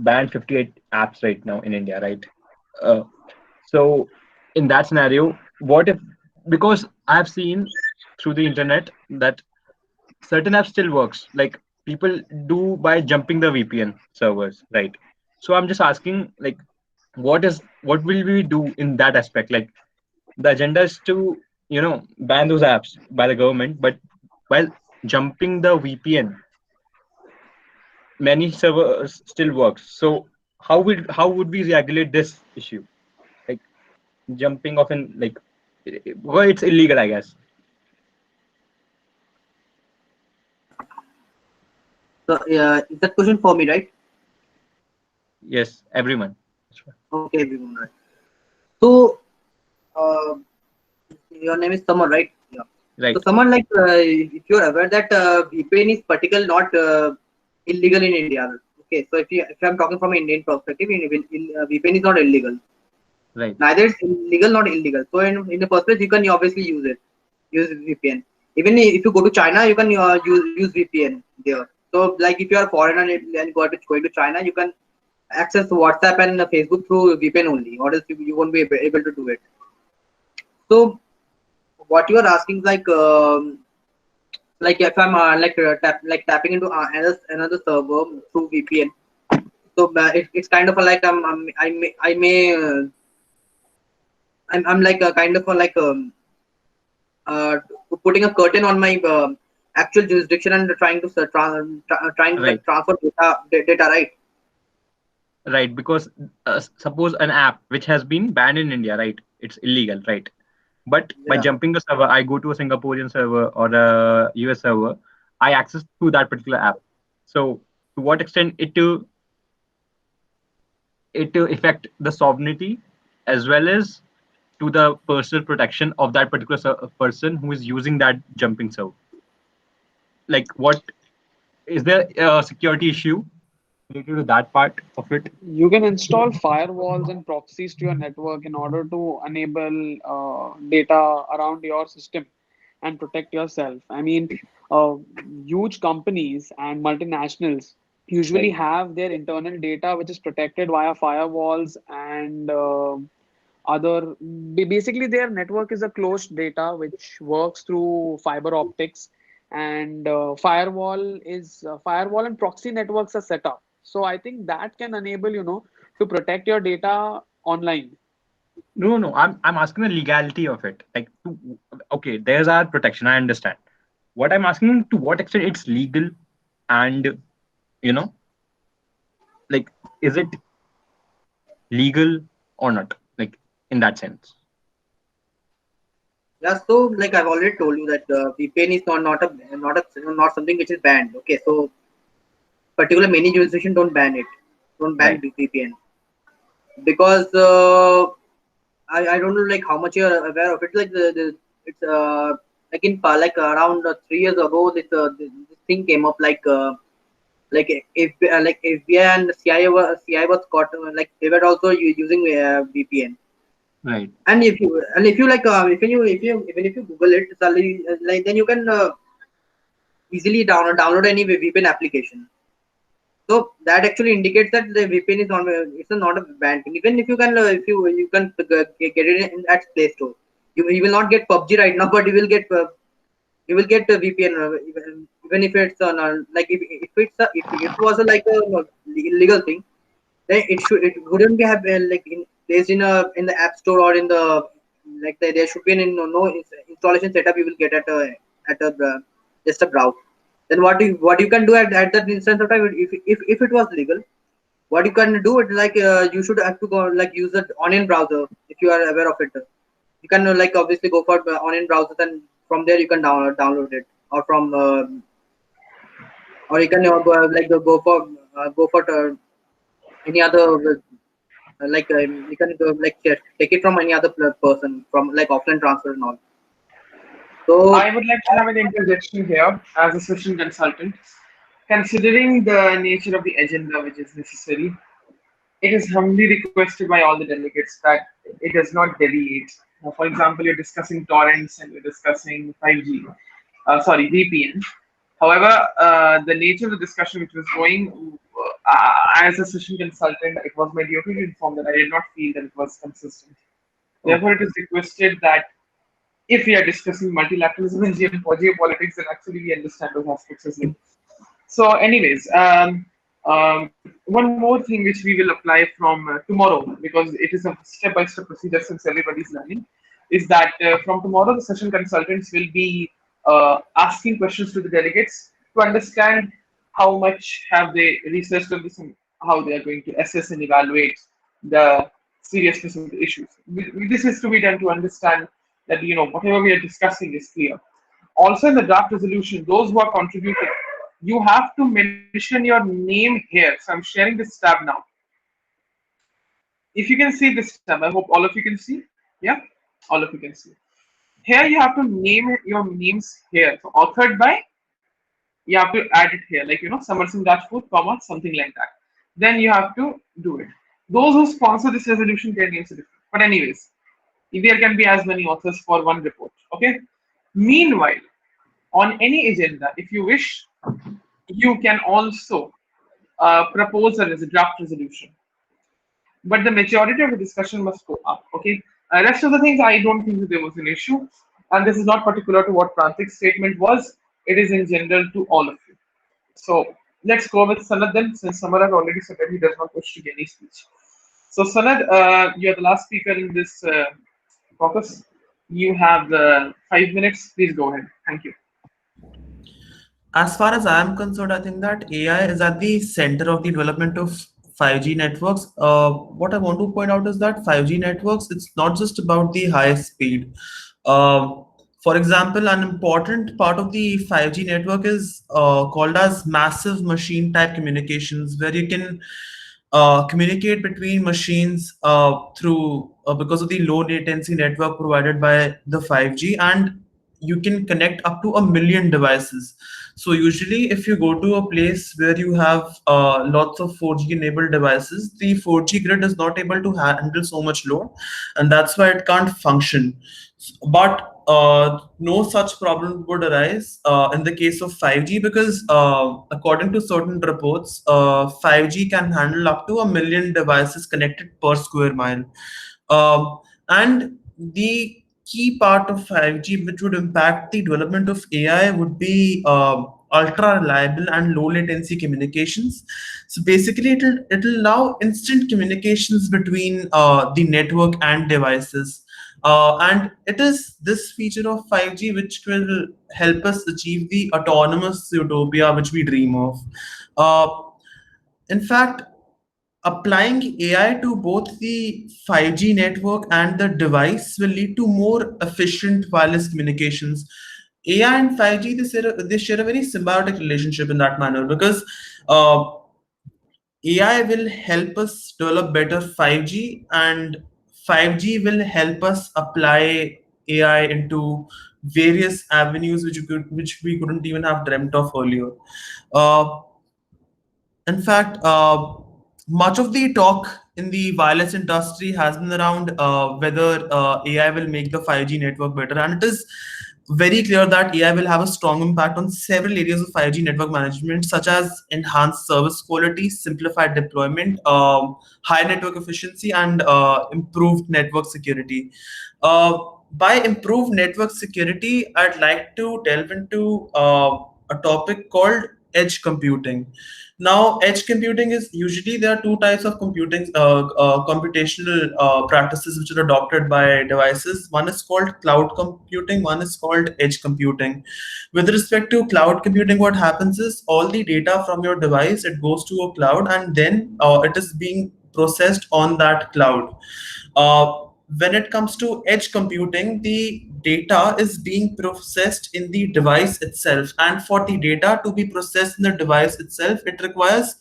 banned 58 apps right now in India, right? Uh, so in that scenario, what if, because I've seen through the internet that certain apps still works, like people do by jumping the VPN servers, right? So I'm just asking, like, what will we do in that aspect? Like the agenda is to ban those apps by the government, but while jumping the VPN, many servers still works. So how would we regulate this issue? Like jumping off in, like, well, it's illegal, I guess. So is that question for me, right? Yes, everyone. Okay, everyone, right. So uh, your name is Samar, right? Yeah. So Right, someone like if you're aware that VPN is particular not illegal in India. Okay, so if I'm talking from an Indian perspective, VPN is not illegal. right, Neither it's illegal nor illegal. So in the first place, you can obviously use VPN. Even if you go to China, you can use VPN there. So like if you are a foreigner and going to China, you can access WhatsApp and Facebook through VPN only, or else you won't be able to do it. So what you are asking, like if I'm tapping into another server through VPN, so it's kind of a, like I may I'm like a kind of a, like uh, putting a curtain on my actual jurisdiction and trying to trying to right, like transfer data, right? right. Because suppose an app which has been banned in India, right? It's illegal, right? But by Yeah. jumping the server, I go to a Singaporean server or a US server, I access to that particular app. So to what extent it affect the sovereignty as well as to the personal protection of that particular person who is using that jumping server. Like, what is there a security issue related to that part of it? You can install firewalls and proxies to your network in order to enable data around your system and protect yourself. I mean, uh, huge companies and multinationals usually Right, have their internal data which is protected via firewalls and other. Basically, their network is a closed data which works through fiber optics, and firewall and proxy networks are set up. So I think that can enable to protect your data online. no, no, I'm asking the legality of it. Like, okay, there's our protection, I understand. What I'm asking, to what extent it's legal, and you know like, is it legal or not, like, in that sense? Yeah, so like I've already told you that VPN is not something which is banned. Okay, so particular many jurisdictions don't ban Right, VPN because I don't know like how much you're aware of it. Like the it's like like around 3 years ago, this thing came up like if like FBI and CI was caught like they were also using VPN. right, And if you like if you even if you Google it, suddenly, like then you can easily download any VPN application. So that actually indicates that the VPN is not not a bad thing. Even if you can if you can get it in at Play Store, you will not get PUBG right now, but you will get a VPN even if it's like if it was like a illegal thing, then it wouldn't be have like placed in the App Store or in the like there should be no installation setup you will get at a just a browse. Then what you can do at that instance of time, if it was legal, what you can do it like you should have to go like use the onion browser if you are aware of it. You can like obviously go for onion browser, and from there you can download it, or from or you can go for any other you can like take it from any other person from like offline transfer and all. So I would like to have an interjection here as a session consultant. Considering the nature of the agenda which is necessary, it is humbly requested by all the delegates that it does not deviate. For example, you're discussing torrents and you're discussing 5G, VPN. However, the nature of the discussion which was going, as a session consultant, it was my duty to inform that I did not feel that it was consistent. Therefore, okay, it is requested that if we are discussing multilateralism and geopolitics, then actually we understand those aspects as well. So, anyways, one more thing which we will apply from tomorrow, because it is a step-by-step procedure since everybody's learning, is that from tomorrow the session consultants will be asking questions to the delegates to understand how much have they researched on this and how they are going to assess and evaluate the seriousness of the issues. This is to be done to understand that whatever we are discussing is clear. Also, in the draft resolution, those who are contributing you have to mention your name here. So I'm sharing this tab now. If you can see this tab, I hope all of you can see. Yeah, all of you can see. Here you have to name your names here. So authored by, you have to add it here, like Samar Singh Rajput, comma, something like that. Then you have to do it. Those who sponsor this resolution, their names are different. But anyways, there can be as many authors for one report. Okay. Meanwhile, on any agenda, if you wish, you can also propose a draft resolution. But the majority of the discussion must go up. Okay. Rest of the things, I don't think that there was an issue, and this is not particular to what Prantik's statement was. It is in general to all of you. So let's go with Sanad then, since Samar has already said that he does not wish to give any speech. So Sanad, you're the last speaker in this caucus. You have 5 minutes. Please go ahead. Thank you. As far as I am concerned, I think that AI is at the center of the development of 5G networks. What I want to point out is that 5G networks, it's not just about the high speed. For example, an important part of the 5G network is called as massive machine type communications, where you can communicate between machines through because of the low latency network provided by the 5G, and you can connect up to 1 million devices. So usually if you go to a place where you have lots of 4G enabled devices, the 4G grid is not able to handle so much load, and that's why it can't function. But no such problem would arise in the case of 5G, because according to certain reports, 5G can handle up to 1 million devices connected per square mile. And the key part of 5G which would impact the development of AI would be ultra reliable and low latency communications. So basically, it'll allow instant communications between the network and devices. And it is this feature of 5G which will help us achieve the autonomous utopia which we dream of. Uh, in fact, applying AI to both the 5G network and the device will lead to more efficient wireless communications. AI and 5G, they share a very symbiotic relationship in that manner, because uh, AI will help us develop better 5G, and 5G will help us apply AI into various avenues which we couldn't even have dreamt of earlier. Uh, in fact, much of the talk in the wireless industry has been around whether AI will make the 5G network better. And it is very clear that AI will have a strong impact on several areas of 5G network management, such as enhanced service quality, simplified deployment, high network efficiency, and improved network security. Uh, by improved network security, I'd like to delve into a topic called edge computing. Now, edge computing is usually, there are two types of computing computational practices which are adopted by devices. One is called cloud computing, one is called edge computing. With respect to cloud computing, what happens is all the data from your device, it goes to a cloud, and then it is being processed on that cloud. When it comes to edge computing, the data is being processed in the device itself. And for the data to be processed in the device itself, it requires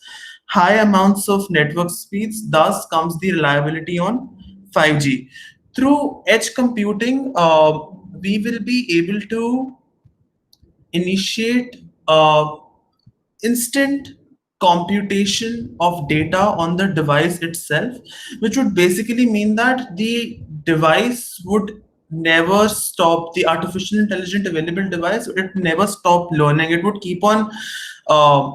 high amounts of network speeds. Thus comes the reliability on 5G. Through edge computing, we will be able to initiate instant computation of data on the device itself, which would basically mean that the device would never stop, the artificial intelligent available device, it never stop learning. It would keep on uh,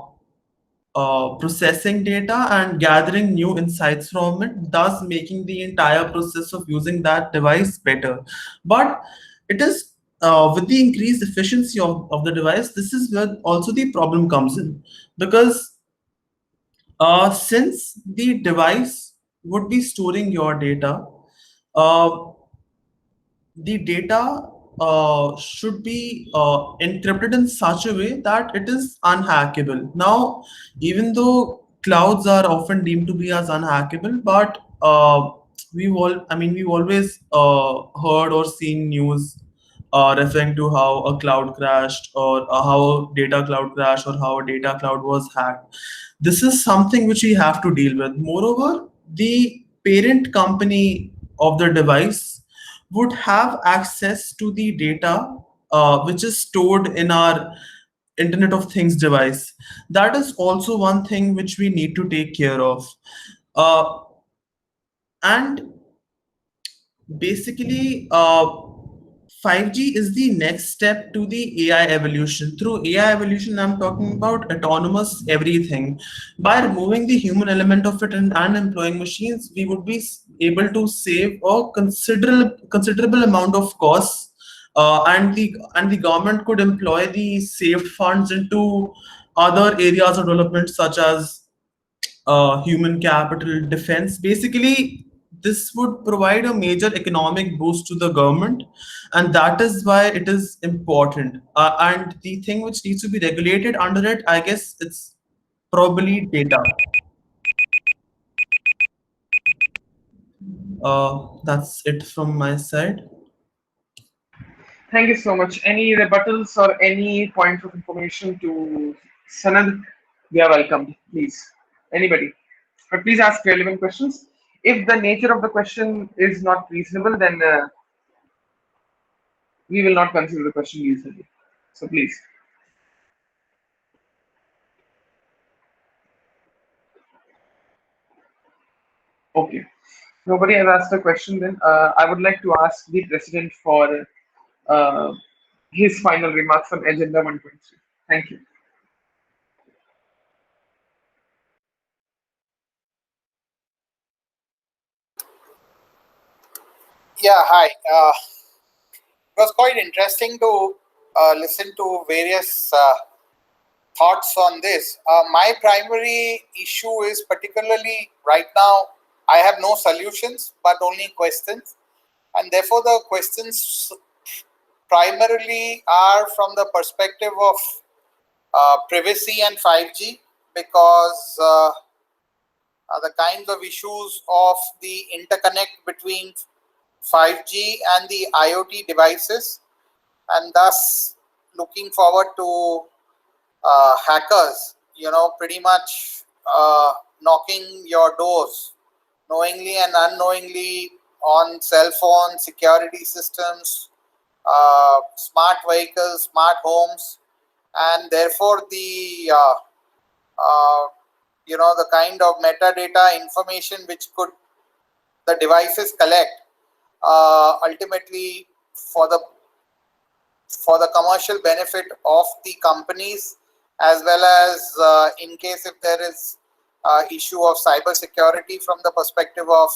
processing data and gathering new insights from it, thus making the entire process of using that device better. But it is with the increased efficiency of the device, this is where also the problem comes in, because since the device would be storing your data, uh, the data should be encrypted in such a way that it is unhackable. Now, even though clouds are often deemed to be as unhackable, but we've always heard or seen news referring to how a cloud crashed, or how a data cloud crashed, or how a data cloud was hacked. This is something which we have to deal with. Moreover, the parent company of the device would have access to the data which is stored in our Internet of Things device. That is also one thing which we need to take care of. Uh, and basically, 5G is the next step to the AI evolution. Through AI evolution, I'm talking about autonomous everything. By removing the human element of it and employing machines, we would be able to save a considerable amount of costs, and the government could employ the saved funds into other areas of development, such as human capital, defense. Basically, this would provide a major economic boost to the government, and that is why it is important. And the thing which needs to be regulated under it, I guess, it's probably data. That's it from my side. Thank you so much. Any rebuttals or any points of information to Sanad? We are welcome, please. Anybody? But please ask relevant questions. If the nature of the question is not reasonable, then we will not consider the question reasonable. So please. Okay. Nobody has asked a question then. I would like to ask the president for uh, his final remarks on Agenda 123. Thank you. Yeah, hi. It was quite interesting to listen to various thoughts on this. My primary issue is, particularly right now, I have no solutions but only questions, and therefore the questions primarily are from the perspective of privacy and 5G, because the kinds of issues of the interconnect between 5G and the IoT devices, and thus looking forward to hackers, pretty much knocking your doors knowingly and unknowingly on cell phone security systems, smart vehicles, smart homes, and therefore uh, the kind of metadata information which could the devices collect, ultimately for the commercial benefit of the companies, as well as in case if there is issue of cyber security, from the perspective of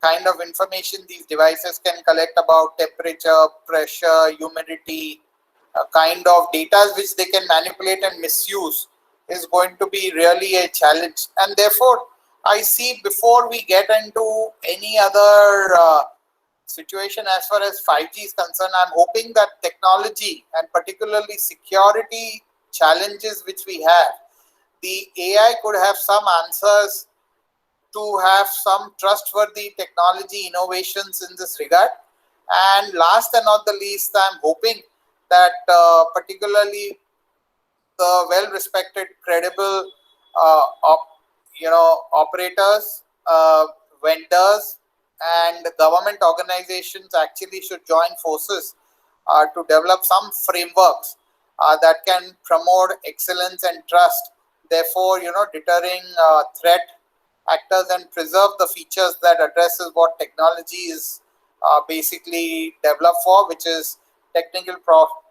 kind of information these devices can collect about temperature, pressure, humidity, kind of data which they can manipulate and misuse, is going to be really a challenge. And therefore, I see, before we get into any other situation as far as 5G is concerned, I'm hoping that technology, and particularly security challenges which we have, the AI could have some answers to have some trustworthy technology innovations in this regard. And last and not the least, I'm hoping that particularly the well-respected, credible, operators, vendors, and government organizations actually should join forces to develop some frameworks that can promote excellence and trust. Therefore, deterring threat actors and preserve the features that addresses what technology is basically developed for, which is technical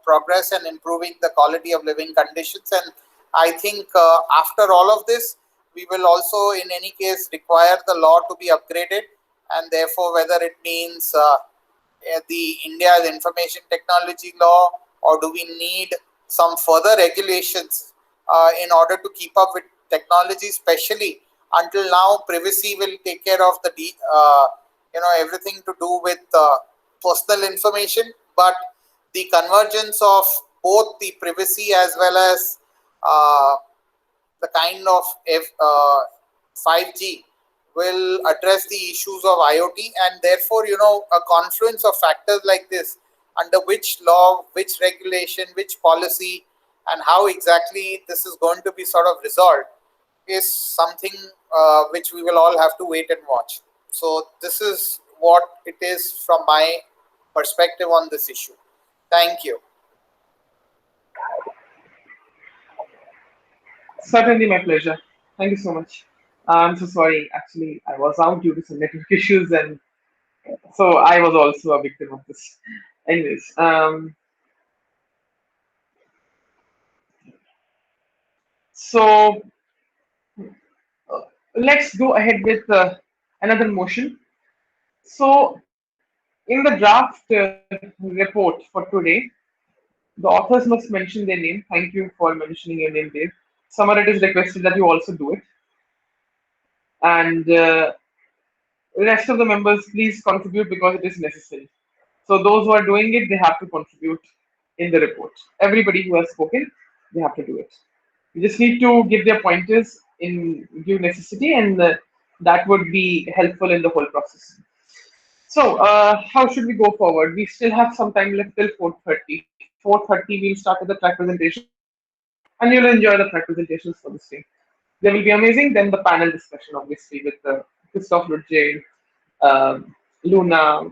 progress and improving the quality of living conditions. And I think after all of this, we will also in any case require the law to be upgraded, and therefore whether it means the India's information technology law, or do we need some further regulations in order to keep up with technology, especially until now privacy will take care of the everything to do with personal information, but the convergence of both the privacy as well as uh, the kind of 5G will address the issues of IoT, and therefore a confluence of factors like this under which law, which regulation, which policy, and how exactly this is going to be sort of resolved is something which we will all have to wait and watch. So this is what it is from my perspective on this issue. Thank you. Certainly, my pleasure. Thank you so much. I'm so sorry. Actually, I was out due to some network issues, and so I was also a victim of this. Anyways, so let's go ahead with another motion. So, in the draft report for today, the authors must mention their name. Thank you for mentioning your name, Dave. Somewhere it is requested that you also do it. And the rest of the members, please contribute because it is necessary. So those who are doing it, they have to contribute in the report. Everybody who has spoken, they have to do it. You just need to give their pointers in due necessity, and that would be helpful in the whole process. So, how should we go forward? We still have some time left till 4:30. 4:30, we'll start with the track presentation, and you'll enjoy the track presentations for this day. They will be amazing. Then the panel discussion, obviously, with Christoph Ludge, Luna,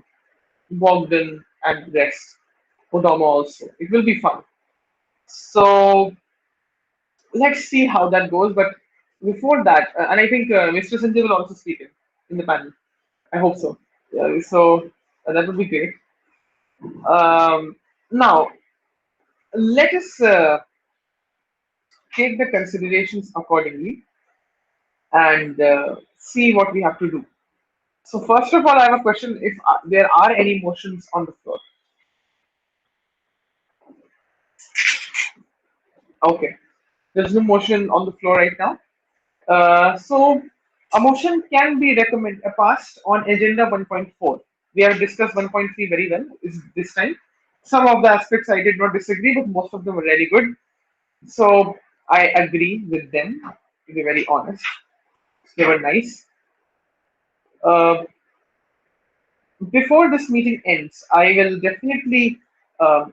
Bogdan, and rest. Odoma also. It will be fun. So let's see how that goes. But before that, and I think Mr. Sanjay will also speak in the panel. I hope so. So that would be great. Now, let us take the considerations accordingly and see what we have to do. So first of all, I have a question: if there are any motions on the floor? Okay, there's no motion on the floor right now. So a motion can be passed on agenda 1.4. We have discussed 1.3 very well is this time. Some of the aspects I did not disagree, but most of them were very good. So I agree with them, to be very honest. They were nice. Uh, Before this meeting ends, I will definitely uh,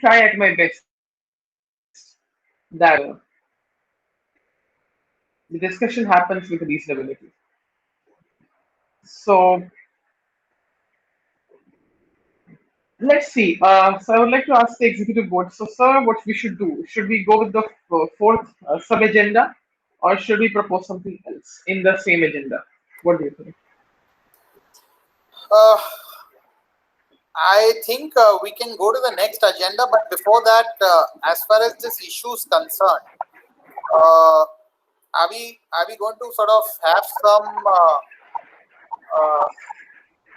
try at my best that the discussion happens with reasonability. So let's see. So I would like to ask the executive board. So, sir, what we should do? Should we go with the fourth sub agenda, or should we propose something else in the same agenda? What do you think? Uh, I think we can go to the next agenda, but before that, as far as this issue is concerned, uh, are we going to sort of have some uh,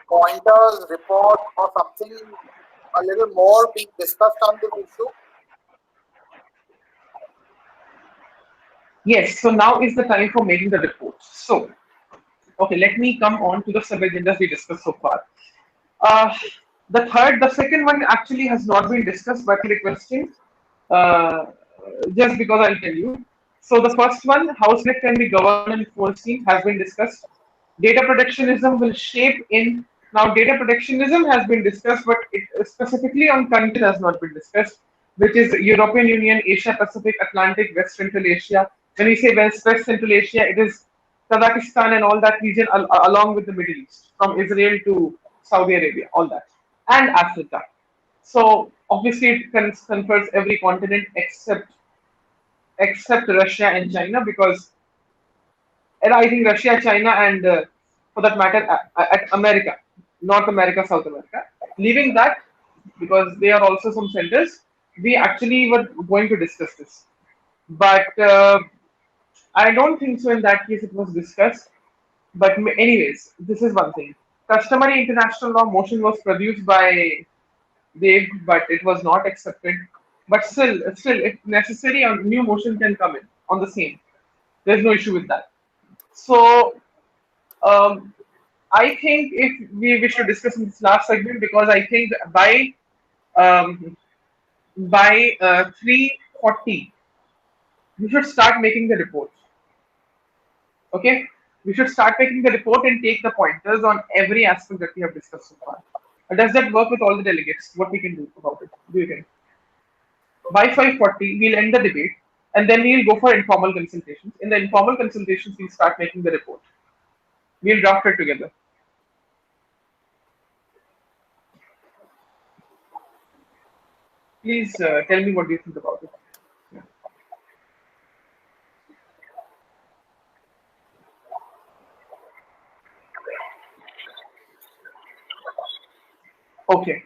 pointers, report, or something a little more being discussed on this issue? Yes. So now is the time for making the report. So, okay, let me come on to the sub agendas we discussed so far. Uh, the second one actually has not been discussed, but requesting uh, just because I'll tell you. So the first one, how Select can be governed and foreseen, has been discussed. Data protectionism will shape in. Now, data protectionism has been discussed, but it specifically on countries has not been discussed, which is European Union, Asia Pacific, Atlantic, West Central Asia. When we say West Central Asia, it is Kazakhstan and all that region, along with the Middle East, from Israel to Saudi Arabia, all that, and Africa. So obviously, it confers every continent except Russia and China, because and I think Russia, China, and for that matter, at America, North America, South America. Leaving that, because they are also some centers, we actually were going to discuss this. But I don't think so in that case it was discussed. But anyways, this is one thing. Customary international law motion was produced by Dave, but it was not accepted. But still, if necessary, a new motion can come in on the same. There's no issue with that. So um, I think if we wish to discuss in this last segment, because I think um, by 3:40 we should start making the report. Okay, we should start making the report and take the pointers on every aspect that we have discussed so far. Does that work with all the delegates? What we can do about it? Do you think? By 5:40, we'll end the debate, and then we'll go for informal consultations. In the informal consultations, we'll start making the report. We'll draft it together. Please tell me what do you think about it. Yeah. Okay.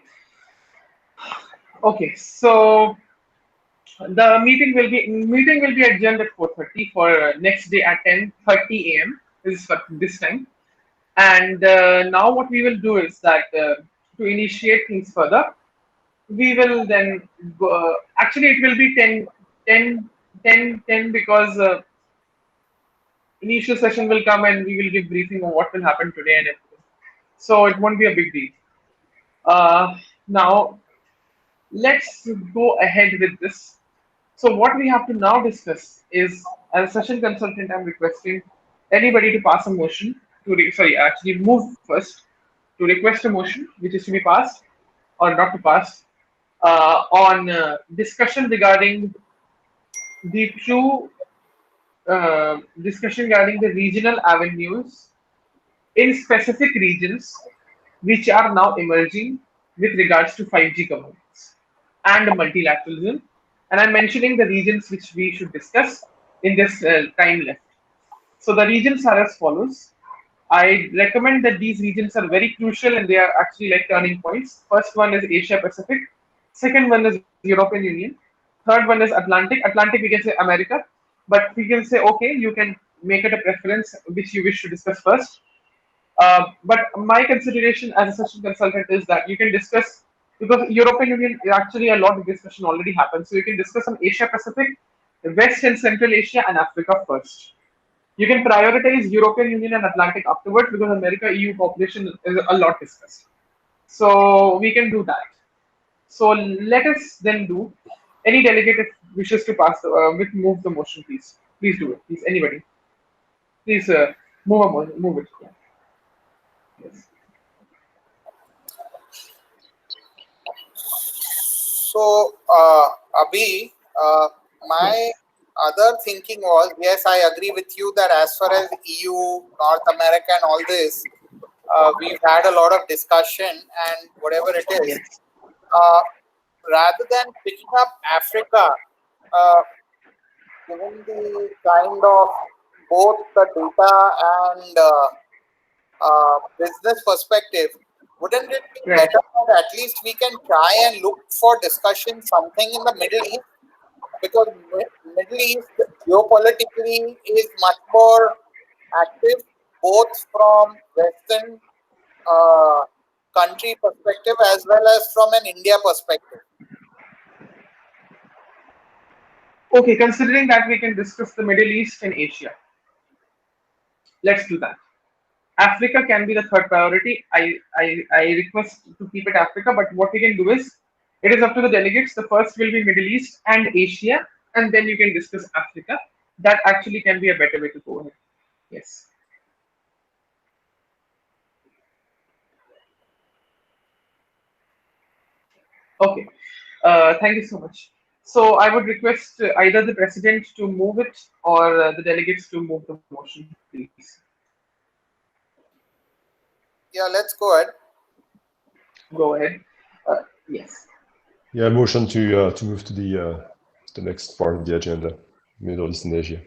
Okay. So the meeting will be adjourned at 4:30 for next day at 10:30 a.m. This is for this time. And now what we will do is that to initiate things further, we will then go, actually it will be 10 because initial session will come and we will give briefing on what will happen today and everything. So it won't be a big deal. Now let's go ahead with this. So what we have to now discuss is, as a session consultant, I'm requesting anybody to pass a motion actually move first to request a motion which is to be passed or not to pass on discussion regarding the true discussion regarding the regional avenues in specific regions which are now emerging with regards to 5G governance and multilateralism. And I'm mentioning the regions which we should discuss in this time left. So the regions are as follows. I recommend that these regions are very crucial and they are actually like turning points. First one is Asia Pacific. Second one is European Union. Third one is Atlantic. Atlantic, we can say America. But we can say, okay, you can make it a preference which you wish to discuss first. But my consideration as a session consultant is that you can discuss, because European Union actually a lot of discussion already happened. So you can discuss on Asia Pacific, West and Central Asia, and Africa first. You can prioritize European Union and Atlantic afterwards because America EU population is a lot discussed. So we can do that. So let us then do. Any delegate if wishes to pass move the motion, please. Please do it. Please, anybody. Please move it. Yeah. Yes. So, Abhi, my Yes. other thinking was, yes, I agree with you that as far as EU, North America, and all this, we've had a lot of discussion and whatever it is. Yes. Uh, Rather than picking up Africa, uh, given the kind of both the data and business perspective, wouldn't it be Right. better that at least we can try and look for discussion something in the Middle East? Because Middle East geopolitically is much more active, both from Western uh, country perspective as well as from an India perspective. Okay, considering that we can discuss the Middle East and Asia, let's do that. Africa can be the third priority. I request to keep it Africa, but what we can do is, it is up to the delegates. The first will be Middle East and Asia, and then you can discuss Africa. That actually can be a better way to go ahead. Yes. Okay. Thank you so much. So I would request either the president to move it or the delegates to move the motion, please. Yeah, let's go ahead. Go ahead. Yes. Yeah, motion to move to the next part of the agenda, Middle East and Asia.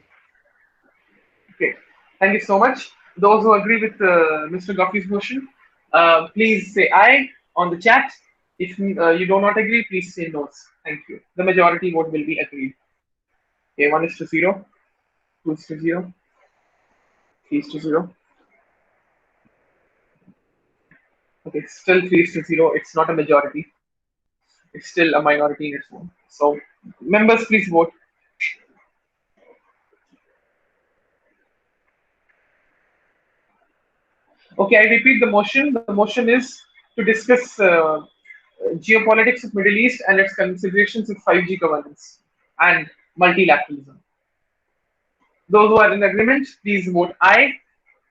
Okay. Thank you so much. Those who agree with Mr. Guffey's motion, please say aye on the chat. If you do not agree, please say no. Thank you. The majority vote will be agreed. Okay, 1:0, 2:0, 3:0. Okay, still 3:0. It's not a majority. It's still a minority in its own. So, members, please vote. Okay, I repeat the motion. The motion is to discuss geopolitics of Middle East and its considerations of 5G governance and multilateralism. Those who are in agreement, please vote aye.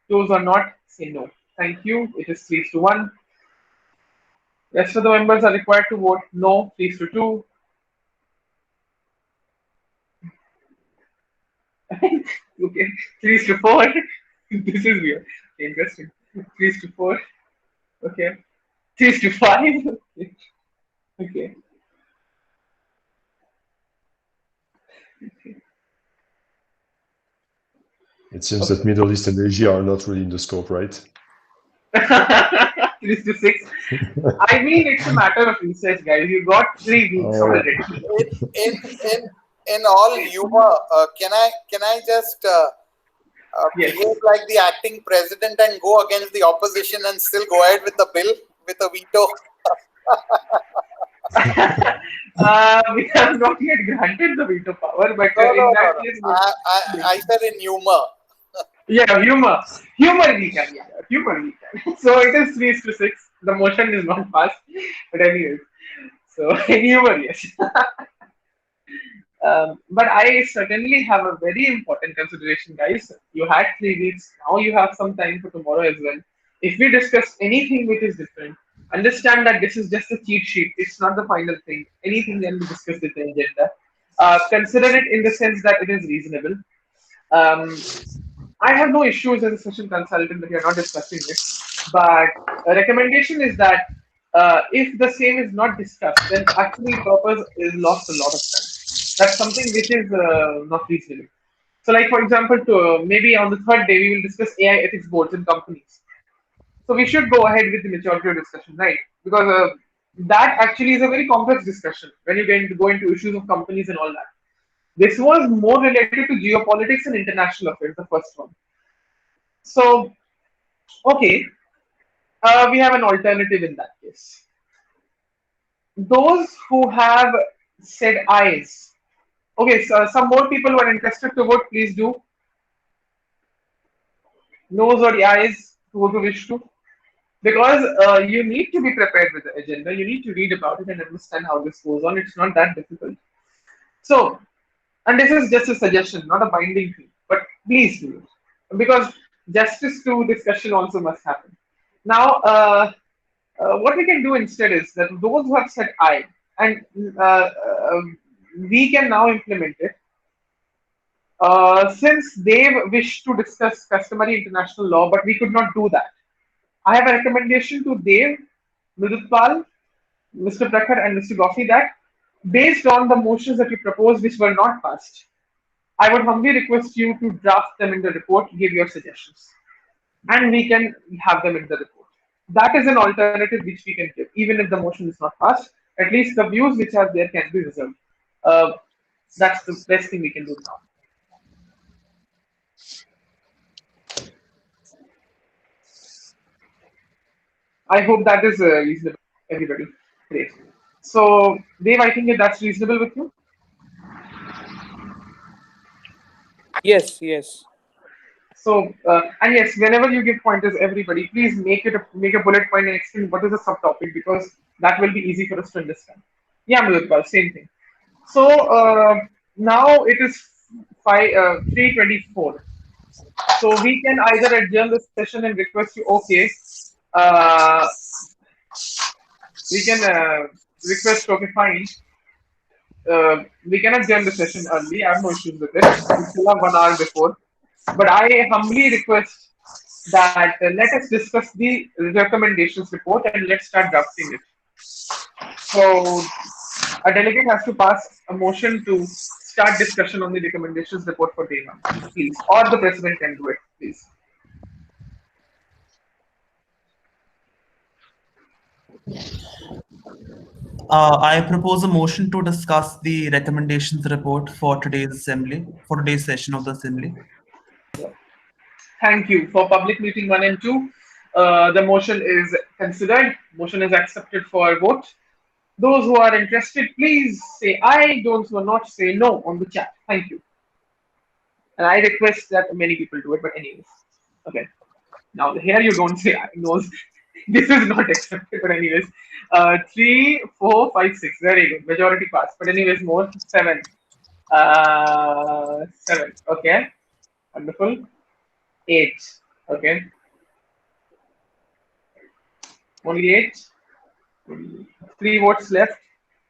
Those who are not, say no. Thank you. It is 3:1. Rest of the members are required to vote no, 3-2. Okay, 3-4. This is weird. Interesting. 3-4. Okay. 3-5. Okay. It seems that Middle East and Asia are not really in the scope, right? 3-6. I mean, it's a matter of research, guys. You got 3 weeks Oh. already. In all humor, can I just Yes. behave like the acting president and go against the opposition and still go ahead with the bill with a veto? We have not yet granted the veto power, but No, in no, that no, no. case, I said in humor. yeah, humor we can, yeah, humor we can. So it is 3-6. The motion is not passed, but anyways. So in humor, yes. But I certainly have a very important consideration, guys. You had 3 weeks. Now you have some time for tomorrow as well. If we discuss anything which is different, understand that this is just a cheat sheet. It's not the final thing. Anything can be discussed in the agenda. Consider it in the sense that it is reasonable. Um, I have no issues as a session consultant that you're not discussing it. But a recommendation is that if the same is not discussed, then actually purpose is lost a lot of time. That's something which is not reasonable. So, like for example, maybe on the third day we will discuss AI ethics boards in companies. So we should go ahead with the majority of discussion, right? Because that actually is a very complex discussion when you get into go into issues of companies and all that. This was more related to geopolitics and international affairs, the first one. So, okay, we have an alternative in that case. Those who have said ayes. Okay, so some more people who are interested to vote, please do. No's or ayes, who wish to. Because you need to be prepared with the agenda. You need to read about it and understand how this goes on. It's not that difficult. So, and this is just a suggestion, not a binding thing, but please do it. Because justice to discussion also must happen. Now, what we can do instead is that those who have said I, and we can now implement it. Since they wish to discuss customary international law, but we could not do that. I have a recommendation to Dev, Mridutpal, Mr. Prakhar, and Mr. Goffey that based on the motions that you proposed which were not passed, I would humbly request you to draft them in the report, give your suggestions, and we can have them in the report. That is an alternative which we can give, even if the motion is not passed. At least the views which are there can be reserved. That's the best thing we can do now. I hope that is reasonable, everybody. Great. So, Dave, I think that's reasonable with you. Yes, yes. So, and yes, whenever you give pointers, everybody, please make a bullet point and explain what is the subtopic because that will be easy for us to understand. Yeah, Mridutpal, same thing. So now it is 3:24. So we can either adjourn the session and request you. Okay, uh, we can request. Okay, fine. We cannot join the session early. I have no issues with it. We still have 1 hour before. But I humbly request that let us discuss the recommendations report and let's start drafting it. So a delegate has to pass a motion to start discussion on the recommendations report for day 1, please. Or the president can do it, please. I propose a motion to discuss the recommendations report for today's session of the assembly. Thank you. For public meeting 1 and 2, the motion is considered. Motion is accepted for vote. Those who are interested, please say aye. Those who are not, say no on the chat. Thank you. And I request that many people do it, but anyways. Okay. Now here you don't say aye. No, this is not accepted, but anyways. 3, 4, 5, 6. Very good. Majority pass. But anyways, more. 7. 7. Okay. Wonderful. 8. Okay. Only 8. Three votes left.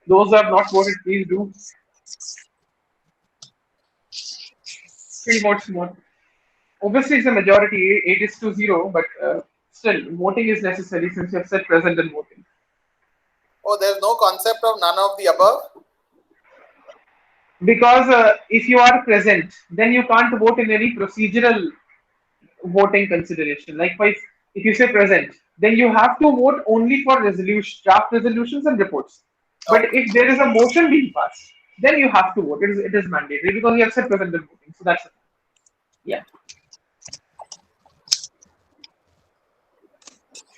Those who have not voted, please do. Three votes more. Obviously, it's a majority, 8 is to 0, but still, voting is necessary since you have said present and voting. Oh, there's no concept of none of the above? Because if you are present, then you can't vote in any procedural voting consideration. Likewise, if you say present, then you have to vote only for draft resolutions and reports. But Okay. if there is a motion being passed, then you have to vote. It is mandatory because you have said present and voting. So that's it. Yeah.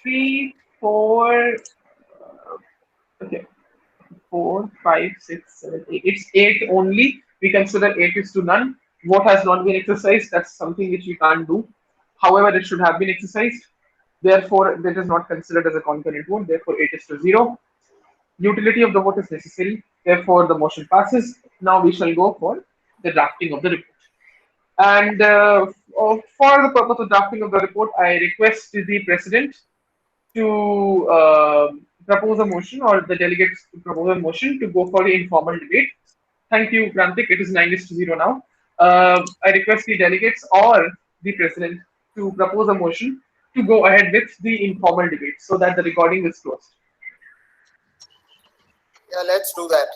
3, 4, okay, 4, 5, 6, 7, 8. It's 8 only. We consider 8 is to none. Vote has not been exercised. That's something which we can't do. However, it should have been exercised. Therefore, that is not considered as a concurrent vote. Therefore, 8 is to 0. Utility of the vote is necessary. Therefore, the motion passes. Now we shall go for the drafting of the report. And for the purpose of drafting of the report, I request the president to propose a motion or the delegates to propose a motion to go for the informal debate. Thank you, Grantik. It is 9 is to 0 now. I request the delegates or the president to propose a motion to go ahead with the informal debate so that the recording is closed. Yeah, let's do that.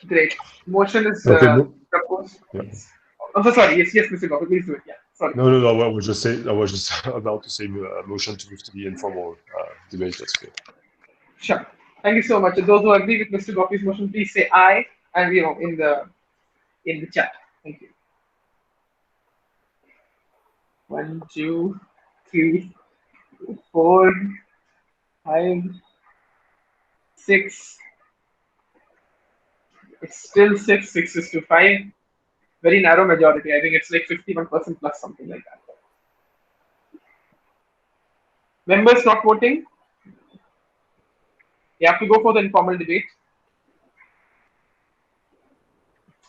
Great. Motion is Okay. proposed. Yeah. Yes. Oh, so sorry. Yes, Mr. Gopi, please do it. Yeah. Sorry. No. I was just about to say motion to move to the informal debate. That's clear. Sure. Thank you so much. Those who agree with Mr. Gopi's motion, please say aye, and in the chat. Thank you. 1, 2, 3, 4, 5, 6. It's still 6. 6 is to 5. Very narrow majority. I think it's like 51% plus something like that. Members not voting. You have to go for the informal debate.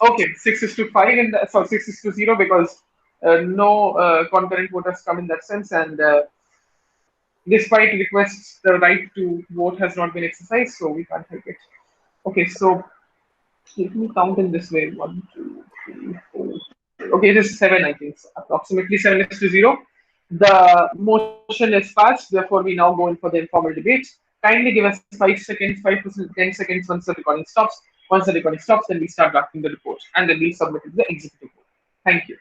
Okay, 6 is to 5 and sorry, 6 is to 0 because no concurrent voters come in that sense, and despite requests, the right to vote has not been exercised, so we can't help it. Okay, so let me count in this way: 1, 2, 3, 4. Okay, it is 7, I think. So approximately 7 is to 0. The motion is passed. Therefore, we now go in for the informal debate. Kindly give us 5 seconds, 5 to 10 seconds once the recording stops. Once the recording stops, then we start drafting the report and then we submit it to the executive board. Thank you.